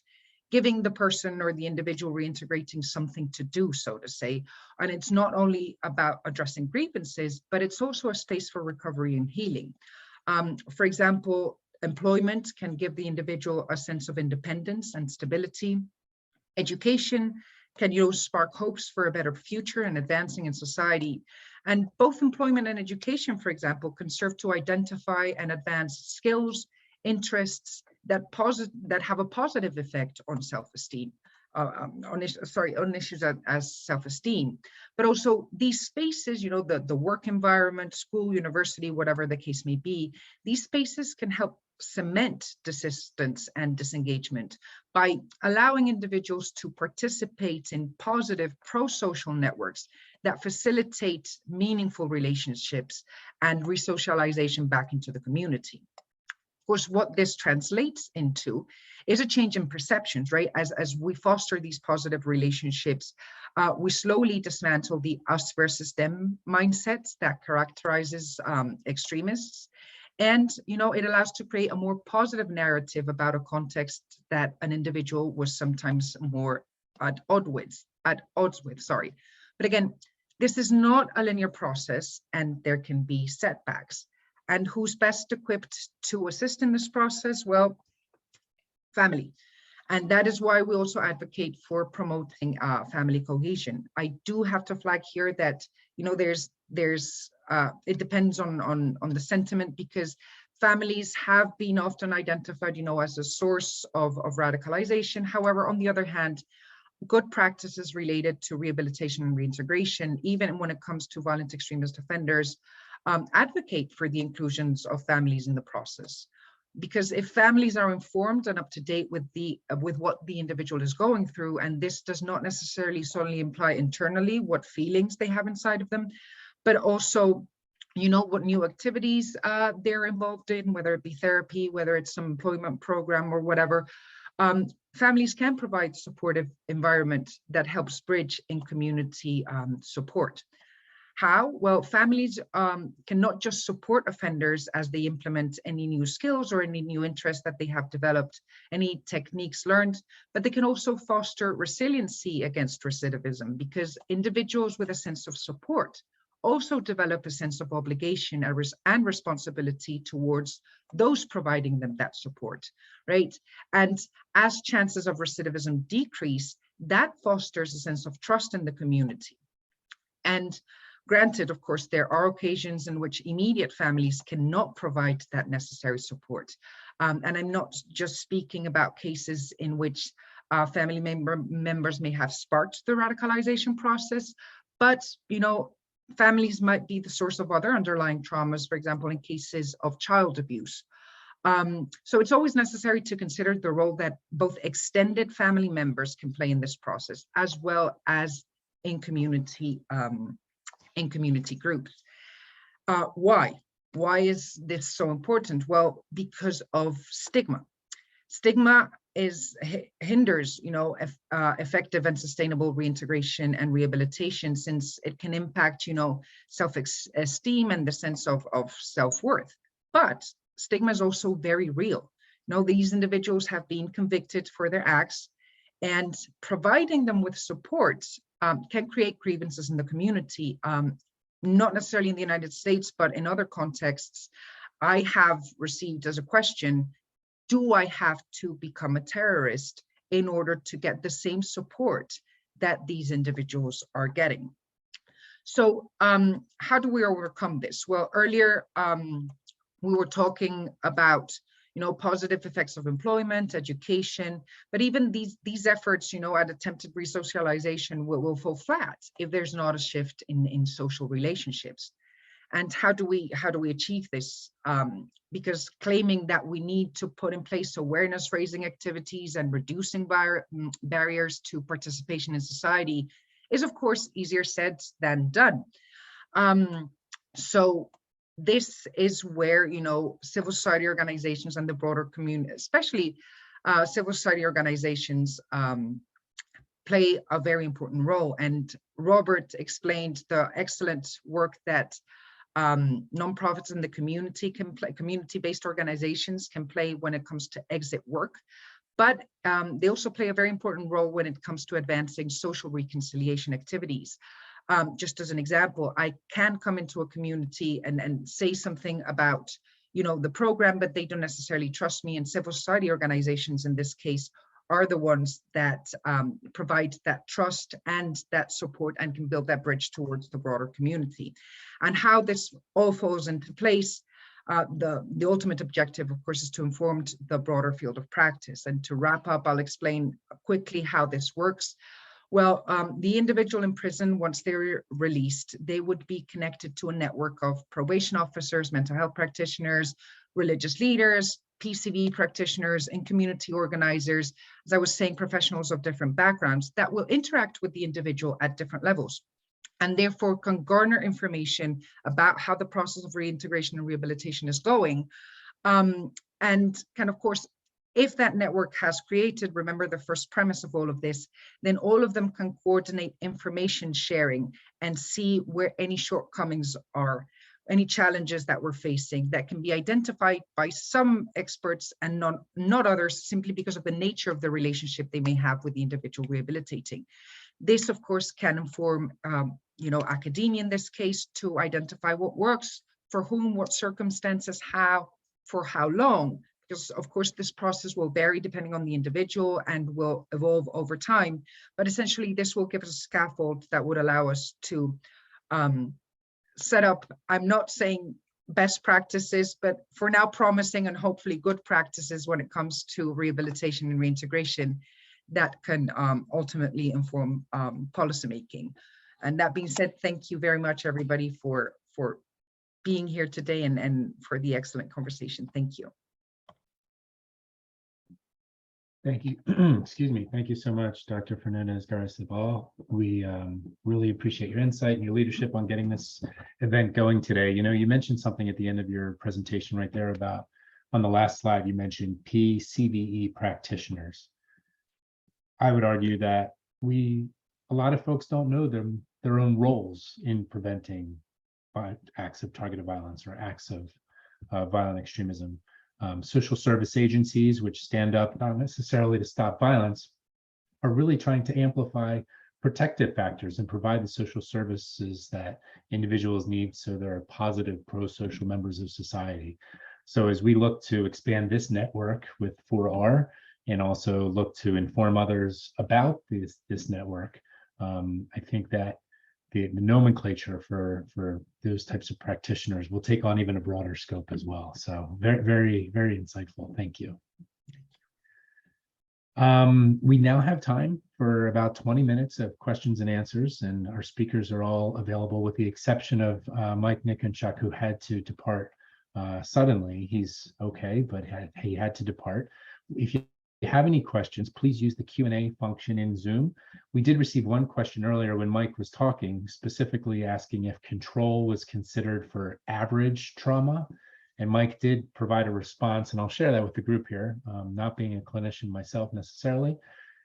giving the person or the individual reintegrating something to do, so to say. And it's not only about addressing grievances, but it's also a space for recovery and healing. For example, employment can give the individual a sense of independence and stability. Education can spark hopes for a better future and advancing in society. And both employment and education, for example, can serve to identify and advance skills, interests that have a positive effect on self-esteem, on issues as self-esteem. But also these spaces, the work environment, school, university, whatever the case may be, these spaces can help cement desistance and disengagement by allowing individuals to participate in positive pro-social networks that facilitate meaningful relationships and resocialization back into the community. Of course, what this translates into is a change in perceptions, right? As we foster these positive relationships, we slowly dismantle the us versus them mindsets that characterizes extremists. And, it allows to create a more positive narrative about a context that an individual was sometimes more at odds with. But again, this is not a linear process and there can be setbacks. And who's best equipped to assist in this process? Well, family. And that is why we also advocate for promoting family cohesion. I do have to flag here that, it depends on the sentiment, because families have been often identified, as a source of radicalization. However, on the other hand, good practices related to rehabilitation and reintegration, even when it comes to violent extremist offenders, advocate for the inclusions of families in the process. Because if families are informed and up to date with what the individual is going through, and this does not necessarily solely imply internally what feelings they have inside of them, but also, what new activities they're involved in, whether it be therapy, whether it's some employment program or whatever, families can provide supportive environment that helps bridge in community support. How? Well, families can not just support offenders as they implement any new skills or any new interests that they have developed, any techniques learned, but they can also foster resiliency against recidivism, because individuals with a sense of support also develop a sense of obligation and responsibility towards those providing them that support, right? And as chances of recidivism decrease, that fosters a sense of trust in the community. And granted, of course, there are occasions in which immediate families cannot provide that necessary support. And I'm not just speaking about cases in which family members may have sparked the radicalization process, but, families might be the source of other underlying traumas, for example, in cases of child abuse. So it's always necessary to consider the role that both extended family members can play in this process, as well as in community groups. Why? Why is this so important? Well, because of stigma. Stigma hinders, effective and sustainable reintegration and rehabilitation, since it can impact, self-esteem and the sense of self-worth. But stigma is also very real. These individuals have been convicted for their acts, and providing them with support can create grievances in the community, not necessarily in the United States, but in other contexts. I have received as a question, do I have to become a terrorist in order to get the same support that these individuals are getting? So how do we overcome this? Well, earlier we were talking about positive effects of employment, education, but even these efforts, at attempted resocialization will fall flat if there's not a shift in social relationships. And how do we achieve this? Because claiming that we need to put in place awareness raising activities and reducing barriers to participation in society is, of course, easier said than done. So this is where, civil society organizations and the broader community, especially civil society organizations, play a very important role. And Robert explained the excellent work that nonprofits in the community can play, community-based organizations can play when it comes to exit work. but they also play a very important role when it comes to advancing social reconciliation activities. Just as an example, I can come into a community and say something about, the program, but they don't necessarily trust me. And civil society organizations in this case are the ones that provide that trust and that support and can build that bridge towards the broader community. And how this all falls into place, the ultimate objective, of course, is to inform the broader field of practice. And to wrap up, I'll explain quickly how this works. Well, the individual in prison, once they're released, they would be connected to a network of probation officers, mental health practitioners, religious leaders, PCV practitioners, and community organizers, as I was saying, professionals of different backgrounds that will interact with the individual at different levels, and therefore can garner information about how the process of reintegration and rehabilitation is going. And can, of course, if that network has created, remember the first premise of all of this, then all of them can coordinate information sharing and see where any shortcomings are, any challenges that we're facing that can be identified by some experts and not others, simply because of the nature of the relationship they may have with the individual rehabilitating. This, of course, can inform academia in this case to identify what works, for whom, what circumstances, how, for how long. Because of course, this process will vary depending on the individual and will evolve over time. But essentially, this will give us a scaffold that would allow us to set up, I'm not saying best practices, but for now promising and hopefully good practices when it comes to rehabilitation and reintegration that can ultimately inform policymaking. And that being said, thank you very much, everybody, for being here today and for the excellent conversation. Thank you. Thank you. Excuse me. Thank you so much, Dr. Fernandez Garcibal. We really appreciate your insight and your leadership on getting this event going today. You mentioned something at the end of your presentation right there about, on the last slide, you mentioned PCVE practitioners. I would argue that a lot of folks don't know their own roles in preventing acts of targeted violence or acts of violent extremism. Social service agencies, which stand up not necessarily to stop violence, are really trying to amplify protective factors and provide the social services that individuals need so they're positive, pro-social members of society. So as we look to expand this network with 4R and also look to inform others about this network, I think that the nomenclature for those types of practitioners will take on even a broader scope as well. So very, very, very insightful. Thank you. We now have time for about 20 minutes of questions and answers, and our speakers are all available with the exception of Mike Nikonchuk, who had to depart suddenly. He's okay, but he had to depart. If you have any questions, please use the Q&A function in Zoom. We did receive one question earlier when Mike was talking, specifically asking if control was considered for average trauma. And Mike did provide a response, and I'll share that with the group here, not being a clinician myself necessarily.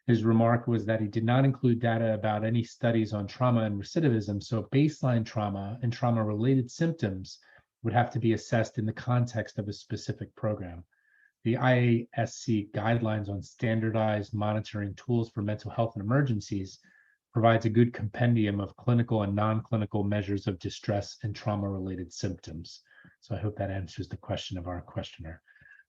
His remark was that he did not include data about any studies on trauma and recidivism, so baseline trauma and trauma-related symptoms would have to be assessed in the context of a specific program. The IASC guidelines on standardized monitoring tools for mental health and emergencies provides a good compendium of clinical and non-clinical measures of distress and trauma-related symptoms. So I hope that answers the question of our questioner.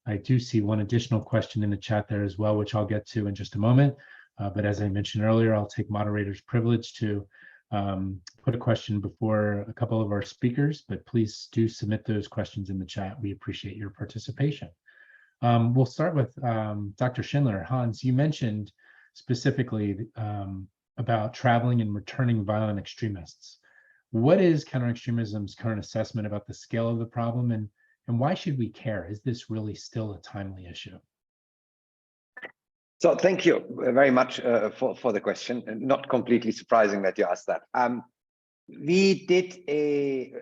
I do see one additional question in the chat there as well, which I'll get to in just a moment. But as I mentioned earlier, I'll take moderator's privilege to put a question before a couple of our speakers, but please do submit those questions in the chat. We appreciate your participation. We'll start with Dr. Schindler. Hans, you mentioned specifically about traveling and returning violent extremists. What is Counter Extremism's current assessment about the scale of the problem, and why should we care? Is this really still a timely issue? So thank you very much for the question. Not completely surprising that you asked that. We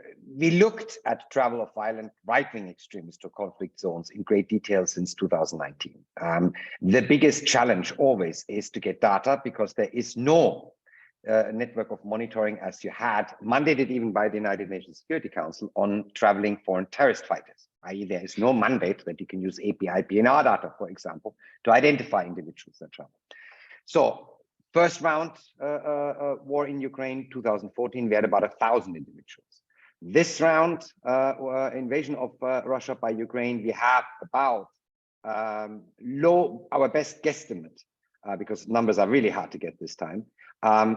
looked at travel of violent right-wing extremists to conflict zones in great detail since 2019. The biggest challenge always is to get data, because there is no network of monitoring as you had, mandated even by the United Nations Security Council on traveling foreign terrorist fighters, i.e. there is no mandate that you can use API PNR data, for example, to identify individuals that travel. So first round war in Ukraine, 2014, we had about 1,000 individuals. This round, invasion of Russia by Ukraine, we have about our best guesstimate, because numbers are really hard to get this time,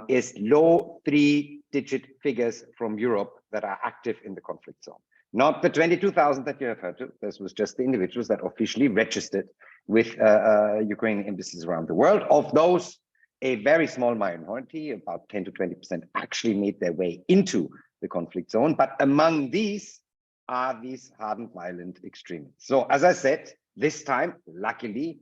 is low 3-digit figures from Europe that are active in the conflict zone. Not the 22,000 that you have heard of. This was just the individuals that officially registered with Ukrainian embassies around the world. Of those, a very small minority, about 10 to 20%, actually made their way into the conflict zone. But among these are these hardened violent extremists. So as I said, this time, luckily,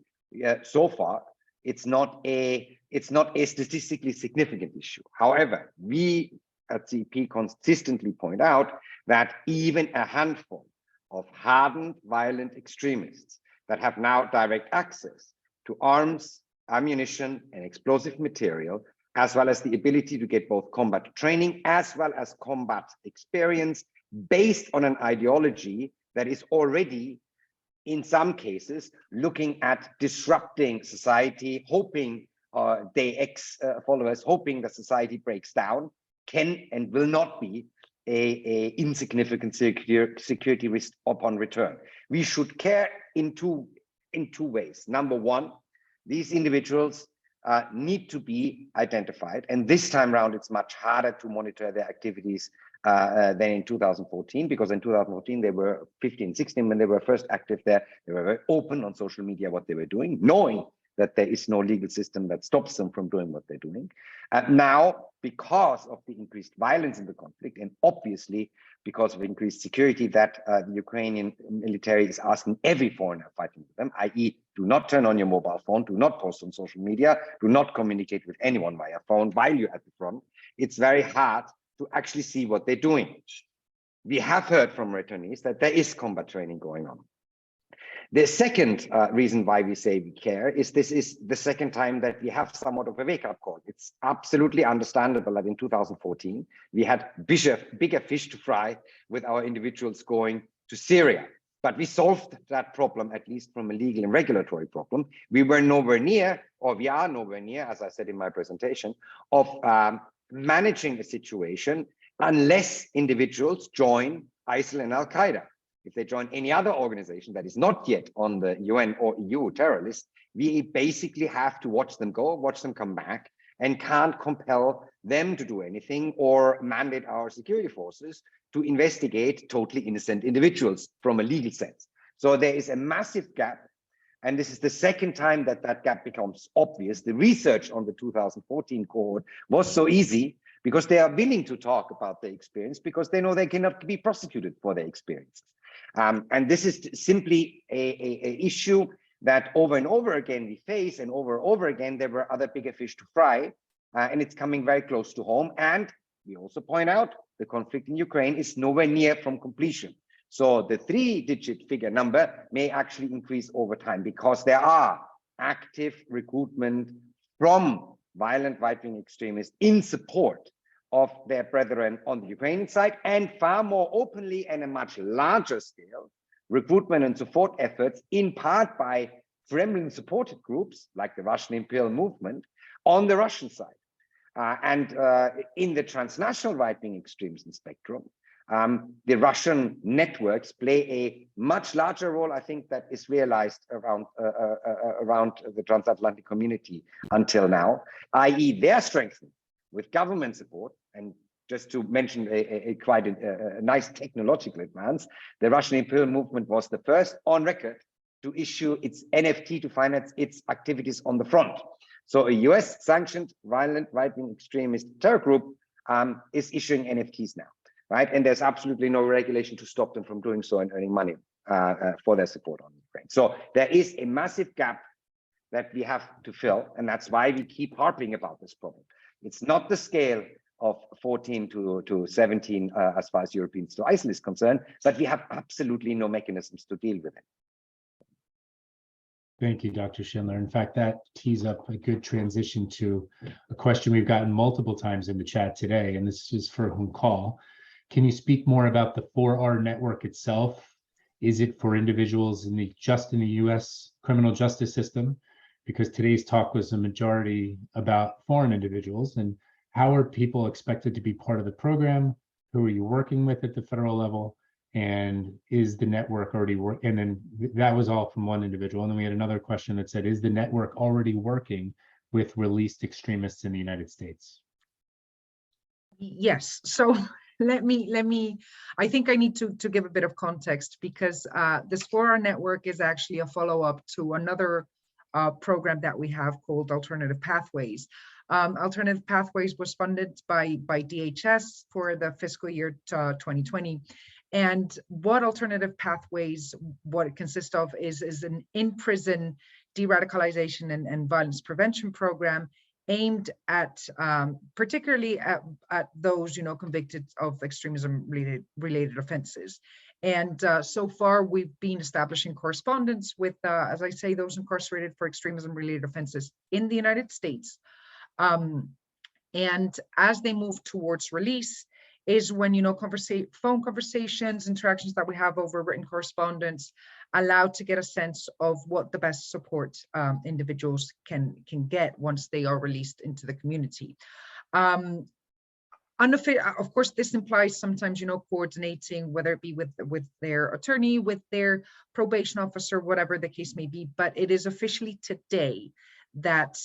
so far, it's not a statistically significant issue. However, we at CEP consistently point out that even a handful of hardened violent extremists that have now direct access to arms, ammunition, and explosive material, as well as the ability to get both combat training as well as combat experience based on an ideology that is already, in some cases, looking at disrupting society, hoping followers, hoping that society breaks down, can and will not be a insignificant security risk upon return. We should care in two ways. Number one, these individuals need to be identified, and this time around it's much harder to monitor their activities than in 2014, because in 2014 they were 15, 16 when they were first active there. They were very open on social media what they were doing, knowing that there is no legal system that stops them from doing what they're doing. Now, because of the increased violence in the conflict, and obviously because of increased security that the Ukrainian military is asking every foreigner fighting with them, i.e. do not turn on your mobile phone, do not post on social media, do not communicate with anyone via phone while you're at the front, it's very hard to actually see what they're doing. We have heard from returnees that there is combat training going on. The second reason why we say we care is this is the second time that we have somewhat of a wake-up call. It's absolutely understandable that in 2014, we had bigger fish to fry with our individuals going to Syria. But we solved that problem, at least from a legal and regulatory problem. We were nowhere near, or we are nowhere near, as I said in my presentation, of managing a situation unless individuals join ISIL and Al-Qaeda. If they join any other organization that is not yet on the UN or EU terror list, we basically have to watch them go, watch them come back, and can't compel them to do anything or mandate our security forces to investigate totally innocent individuals from a legal sense. So there is a massive gap, and this is the second time that that gap becomes obvious. The research on the 2014 cohort was so easy because they are willing to talk about their experience because they know they cannot be prosecuted for their experiences. And this is simply a issue that over and over again we face, and over and over again there were other bigger fish to fry, and it's coming very close to home. And we also point out the conflict in Ukraine is nowhere near from completion. So the 3-digit figure number may actually increase over time because there are active recruitment from violent right-wing extremists in support of their brethren on the Ukrainian side, and far more openly and a much larger scale recruitment and support efforts, in part by Kremlin-supported groups like the Russian Imperial Movement on the Russian side. In the transnational right-wing extremism spectrum, the Russian networks play a much larger role, I think, that is realized around the transatlantic community until now, i.e. they're strengthened with government support. And just to mention quite a nice technological advance, the Russian Imperial Movement was the first on record to issue its NFT to finance its activities on the front. So a US sanctioned violent right-wing extremist terror group is issuing NFTs now, right? And there's absolutely no regulation to stop them from doing so and earning money for their support on Ukraine. So there is a massive gap that we have to fill, and that's why we keep harping about this problem. It's not the scale of 14 to 17 as far as Europeans to ISIL is concerned, but we have absolutely no mechanisms to deal with it. Thank you, Dr. Schindler. In fact, that tees up a good transition to a question we've gotten multiple times in the chat today, and this is for Call. Can you speak more about the 4R network itself? Is it for individuals just in the U.S. criminal justice system? Because today's talk was a majority about foreign individuals, and how are people expected to be part of the program? Who are you working with at the federal level? And is the network already work? And then that was all from one individual. And then we had another question that said, is the network already working with released extremists in the United States? Yes. So let me, I think I need to give a bit of context, because this 4R network is actually a follow-up to another program that we have called Alternative Pathways. Alternative Pathways was funded by DHS for the fiscal year 2020. And what Alternative Pathways, what it consists of is an in-prison de-radicalization and violence prevention program aimed at particularly at those, convicted of extremism-related offenses. And so far, we've been establishing correspondence with, as I say, those incarcerated for extremism-related offenses in the United States. And as they move towards release, is when, phone conversations, interactions that we have over written correspondence, allowed to get a sense of what the best support individuals can get once they are released into the community. Of course, this implies sometimes, coordinating, whether it be with their attorney, with their probation officer, whatever the case may be. But it is officially today that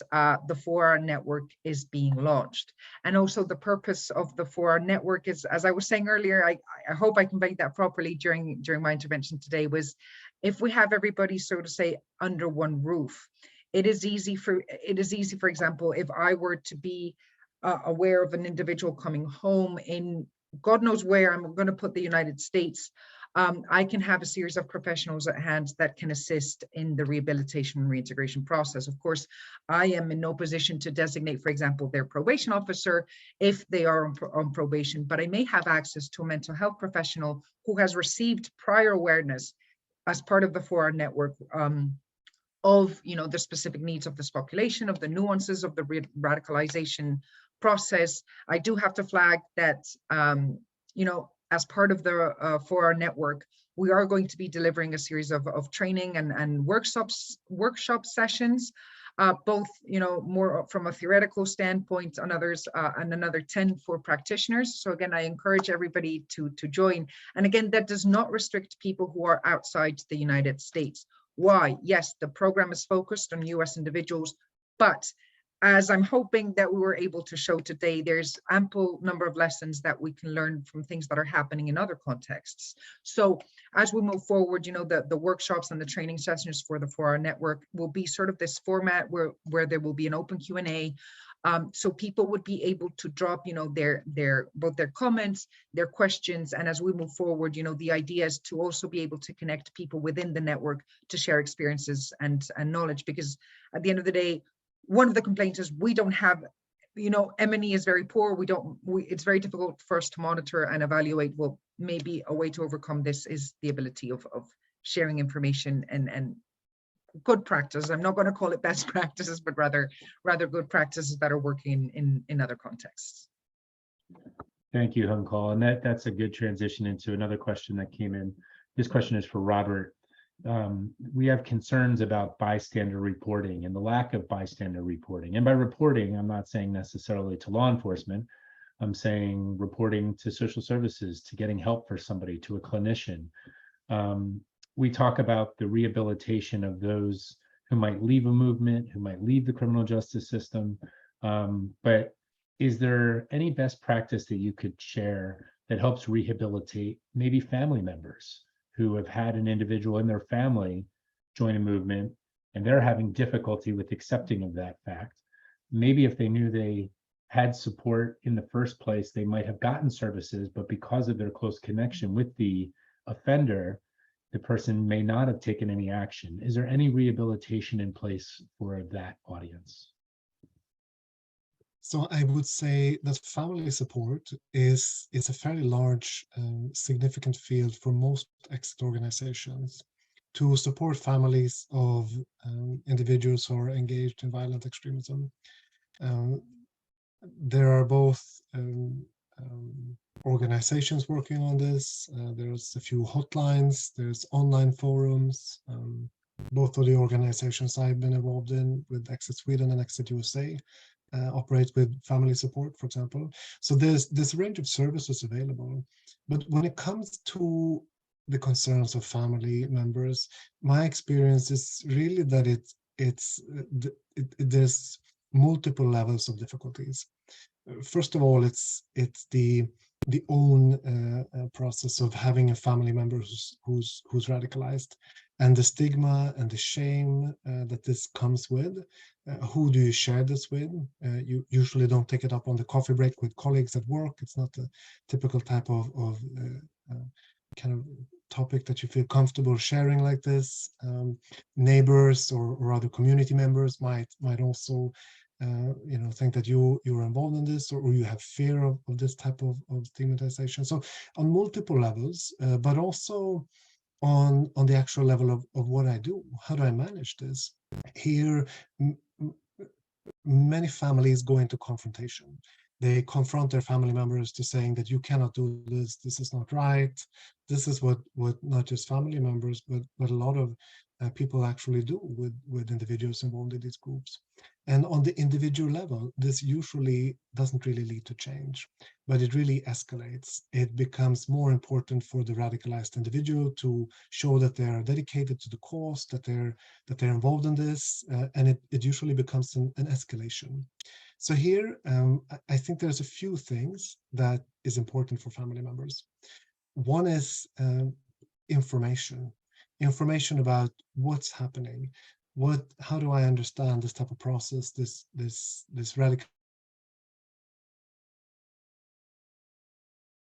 the 4R network is being launched. And also the purpose of the 4R network is, as I was saying earlier, I hope I conveyed that properly during my intervention today, was if we have everybody, so to say, under one roof, it is easy, for example, if I were to be aware of an individual coming home in God knows where, I'm going to put the United States, I can have a series of professionals at hand that can assist in the rehabilitation and reintegration process. Of course, I am in no position to designate, for example, their probation officer if they are on probation, but I may have access to a mental health professional who has received prior awareness as part of the 4R network of the specific needs of this population, of the nuances of the radicalization process. I do have to flag that as part of the 4R network, we are going to be delivering a series of training and workshop sessions, both more from a theoretical standpoint on others, and another 10 for practitioners. So again, I encourage everybody to join. And again, that does not restrict people who are outside the United States. Why? Yes, the program is focused on US individuals, but as I'm hoping that we were able to show today, there's ample number of lessons that we can learn from things that are happening in other contexts. So as we move forward, the workshops and the training sessions for the 4R network will be sort of this format where there will be an open Q&A. So people would be able to drop, both their comments, their questions, and as we move forward, the idea is to also be able to connect people within the network to share experiences and knowledge, because at the end of the day, one of the complaints is we don't have, M&E is very poor. It's very difficult for us to monitor and evaluate. Well, maybe a way to overcome this is the ability of sharing information and good practice. I'm not going to call it best practices, but rather good practices that are working in other contexts. Thank you, Call. And that's a good transition into another question that came in. This question is for Robert. We have concerns about bystander reporting and the lack of bystander reporting. And by reporting, I'm not saying necessarily to law enforcement. I'm saying reporting to social services, to getting help for somebody, to a clinician. We talk about the rehabilitation of those who might leave a movement, who might leave the criminal justice system. But is there any best practice that you could share that helps rehabilitate maybe family members who have had an individual in their family join a movement and they're having difficulty with accepting of that fact? Maybe if they knew they had support in the first place, they might have gotten services, but because of their close connection with the offender, the person may not have taken any action. Is there any rehabilitation in place for that audience? So I would say that family support is a fairly large, significant field for most exit organizations. to support families of individuals who are engaged in violent extremism. There are both organizations working on this. There's a few hotlines, there's online forums. Both of the organizations I've been involved in with Exit Sweden and Exit USA operate with family support, for example. So there's this range of services available. But when it comes to the concerns of family members, my experience is really that there's multiple levels of difficulties. First of all, it's the own process of having a family member who's radicalized, and the stigma and the shame that this comes with. Who do you share this with? You usually don't take it up on the coffee break with colleagues at work. It's not a typical type of kind of topic that you feel comfortable sharing like this. Neighbors or other community members might also think that you're involved in this, or you have fear of this type of stigmatization. So on multiple levels, but also on the actual level of what I do. How do I manage this? Here, many families go into confrontation. They confront their family members to saying that you cannot do this, this is not right. This is what not just family members, but a lot of people actually do with individuals involved in these groups. And on the individual level, this usually doesn't really lead to change, but it really escalates. It becomes more important for the radicalized individual to show that they are dedicated to the cause, that they're involved in this, and it usually becomes an escalation. So here, I think there's a few things that is important for family members. One is information about what's happening. How do I understand this type of process, this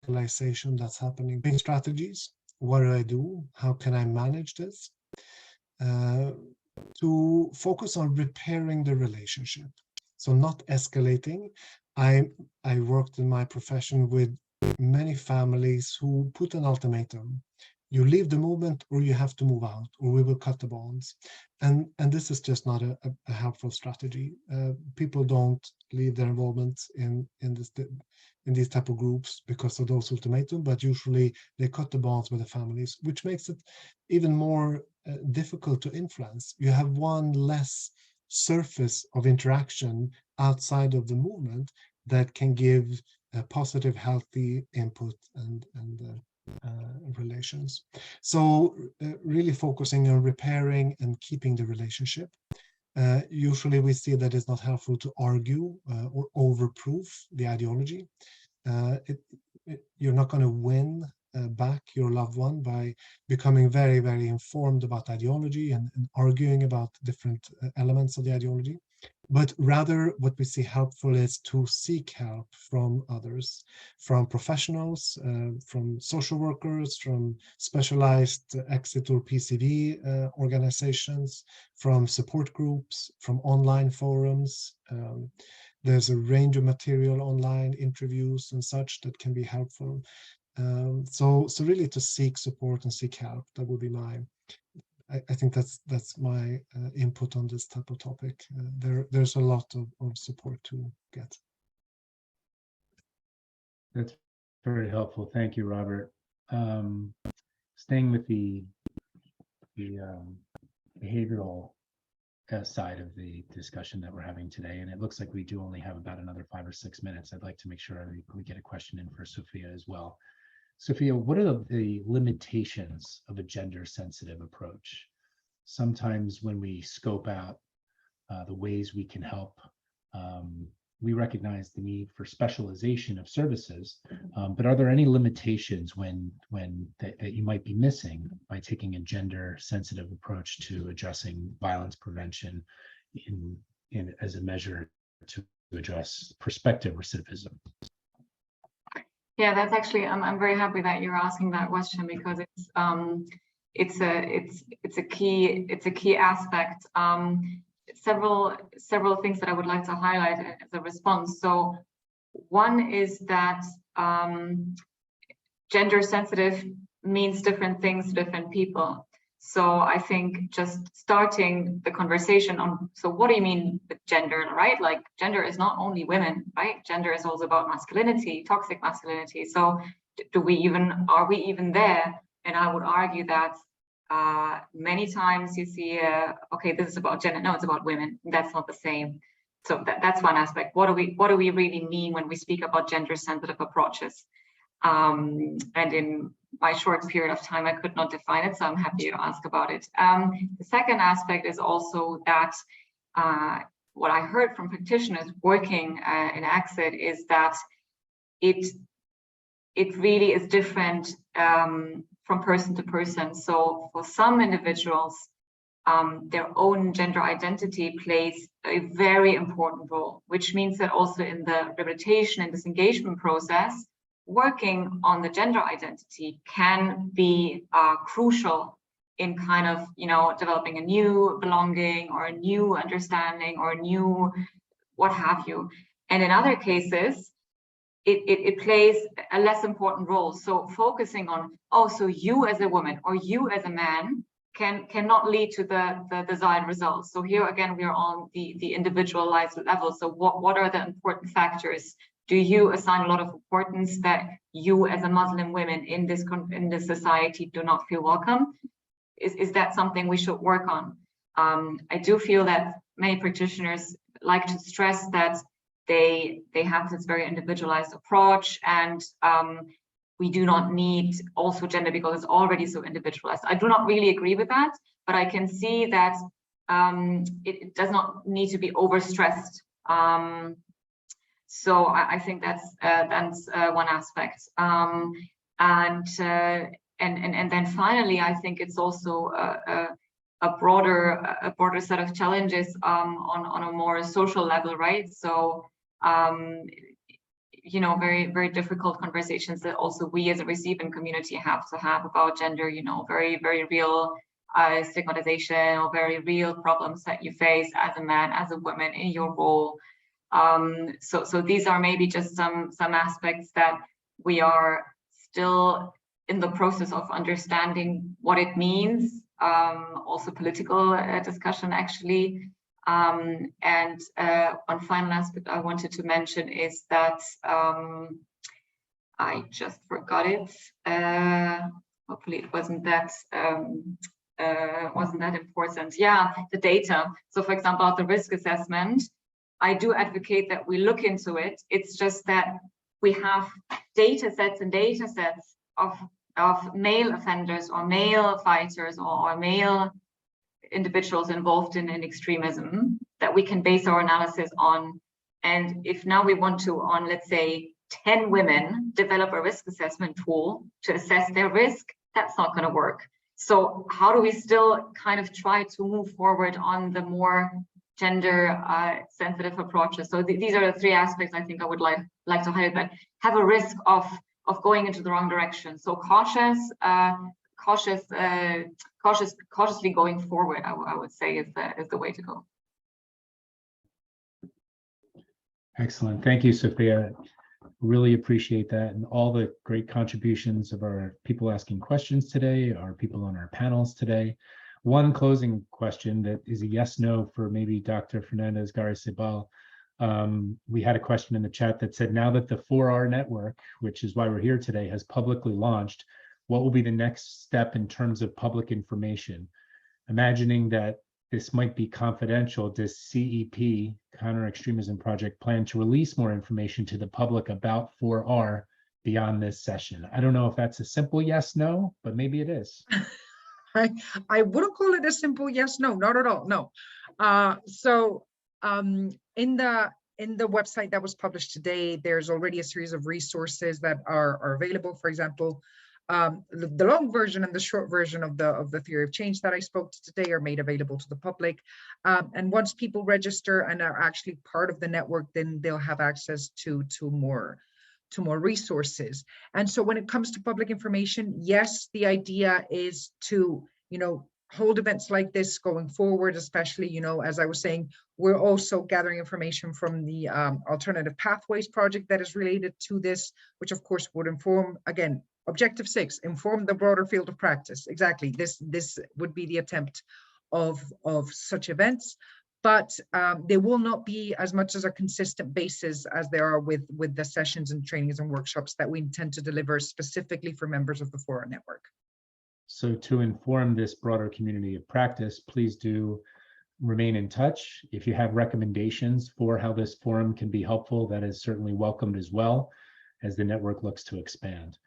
radicalization that's happening? Strategies, what do I do? How can I manage this? To focus on repairing the relationship. So not escalating. I worked in my profession with many families who put an ultimatum. You leave the movement or you have to move out, or we will cut the bonds. And this is just not a helpful strategy. People don't leave their involvement in these type of groups because of those ultimatums, but usually they cut the bonds with the families, which makes it even more difficult to influence. You have one less surface of interaction outside of the movement that can give a positive, healthy input and relations. So really focusing on repairing and keeping the relationship. Usually we see that it's not helpful to argue or overproof the ideology. You're not going to win back your loved one by becoming very, very informed about ideology and arguing about different elements of the ideology. But rather, what we see helpful is to seek help from others, from professionals, from social workers, from specialized exit or PCV organizations, from support groups, from online forums. There's a range of material online, interviews and such that can be helpful. So really to seek support and seek help, that would be I think that's my input on this type of topic. There's a lot of support to get. That's very helpful. Thank you, Robert. Staying with the behavioral side of the discussion that we're having today, and it looks like we do only have about another 5 or 6 minutes. I'd like to make sure we get a question in for Sophia as well. Sophia, what are the limitations of a gender-sensitive approach? Sometimes when we scope out the ways we can help, we recognize the need for specialization of services, but are there any limitations that you might be missing by taking a gender-sensitive approach to addressing violence prevention as a measure to address prospective recidivism? Yeah, that's actually, I'm very happy that you're asking that question, because it's a key aspect. Several things that I would like to highlight as a response. So one is that gender sensitive means different things to different people. So I think just starting the conversation on, so what do you mean with gender, right? Like gender is not only women, right? Gender is also about masculinity, toxic masculinity. So are we even there? And I would argue that many times you see, okay, this is about gender. No, it's about women. That's not the same. So that's one aspect. What do we really mean when we speak about gender sensitive approaches? And in my short period of time, I could not define it, so I'm happy to ask about it. The second aspect is also that what I heard from practitioners working in Exit is that it really is different from person to person. So for some individuals, their own gender identity plays a very important role, which means that also in the rehabilitation and disengagement process, working on the gender identity can be crucial in kind of, developing a new belonging or a new understanding or a new what have you. And in other cases, it plays a less important role. So focusing on, so you as a woman or you as a man cannot lead to the desired results. So here again, we are on the individualized level. So what are the important factors? Do you assign a lot of importance that you as a Muslim woman in this society do not feel welcome? Is that something we should work on? I do feel that many practitioners like to stress that they have this very individualized approach, and we do not need also gender because it's already so individualized. I do not really agree with that, but I can see that it does not need to be overstressed. So I think that's one aspect. And then finally, I think it's also a broader set of challenges on a more social level, right? So very, very difficult conversations that also we as a receiving community have to have about gender, very, very real stigmatization or very real problems that you face as a man, as a woman in your role. So these are maybe just some aspects that we are still in the process of understanding what it means, also political discussion actually. And one final aspect I wanted to mention is that I just forgot it. Hopefully it wasn't that important. Yeah, the data. So for example, the risk assessment, I do advocate that we look into it. It's just that we have data sets and data sets of male offenders or male fighters or male individuals involved in extremism that we can base our analysis on. And if now we want to, on let's say 10 women, develop a risk assessment tool to assess their risk, that's not going to work. So how do we still kind of try to move forward on the more gender sensitive approaches? So these are the three aspects I think I would like to highlight that have a risk of going into the wrong direction. So cautiously going forward, I would say is the way to go. Excellent. Thank you, Sophia. Really appreciate that, and all the great contributions of our people asking questions today, our people on our panels today. One closing question that is a yes/no for maybe Dr. Fernandez Garcibal. We had a question in the chat that said, now that the 4R network, which is why we're here today, has publicly launched, what will be the next step in terms of public information? Imagining that this might be confidential, does CEP, Counter Extremism Project, plan to release more information to the public about 4R beyond this session? I don't know if that's a simple yes/no, but maybe it is. I wouldn't call it a simple yes/no, not at all. No. In the website that was published today, there's already a series of resources that are available. For example, the long version and the short version of the theory of change that I spoke to today are made available to the public. And once people register and are actually part of the network, then they'll have access to more resources. And so when it comes to public information, yes, the idea is to, hold events like this going forward, especially, as I was saying, we're also gathering information from the Alternative Pathways project that is related to this, which of course would inform, again, Objective 6, inform the broader field of practice. Exactly, this would be the attempt of such events, but they will not be as much as a consistent basis as there are with the sessions and trainings and workshops that we intend to deliver specifically for members of the Fora network. So to inform this broader community of practice, please do remain in touch. If you have recommendations for how this forum can be helpful, that is certainly welcomed as well as the network looks to expand.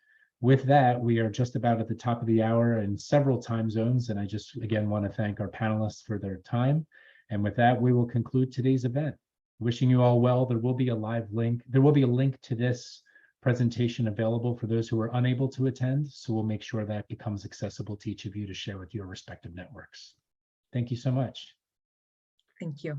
With that, we are just about at the top of the hour in several time zones, and I just again want to thank our panelists for their time. And with that, we will conclude today's event. Wishing you all well. There will be a live link. There will be a link to this presentation available for those who are unable to attend, so we'll make sure that becomes accessible to each of you to share with your respective networks. Thank you so much. Thank you.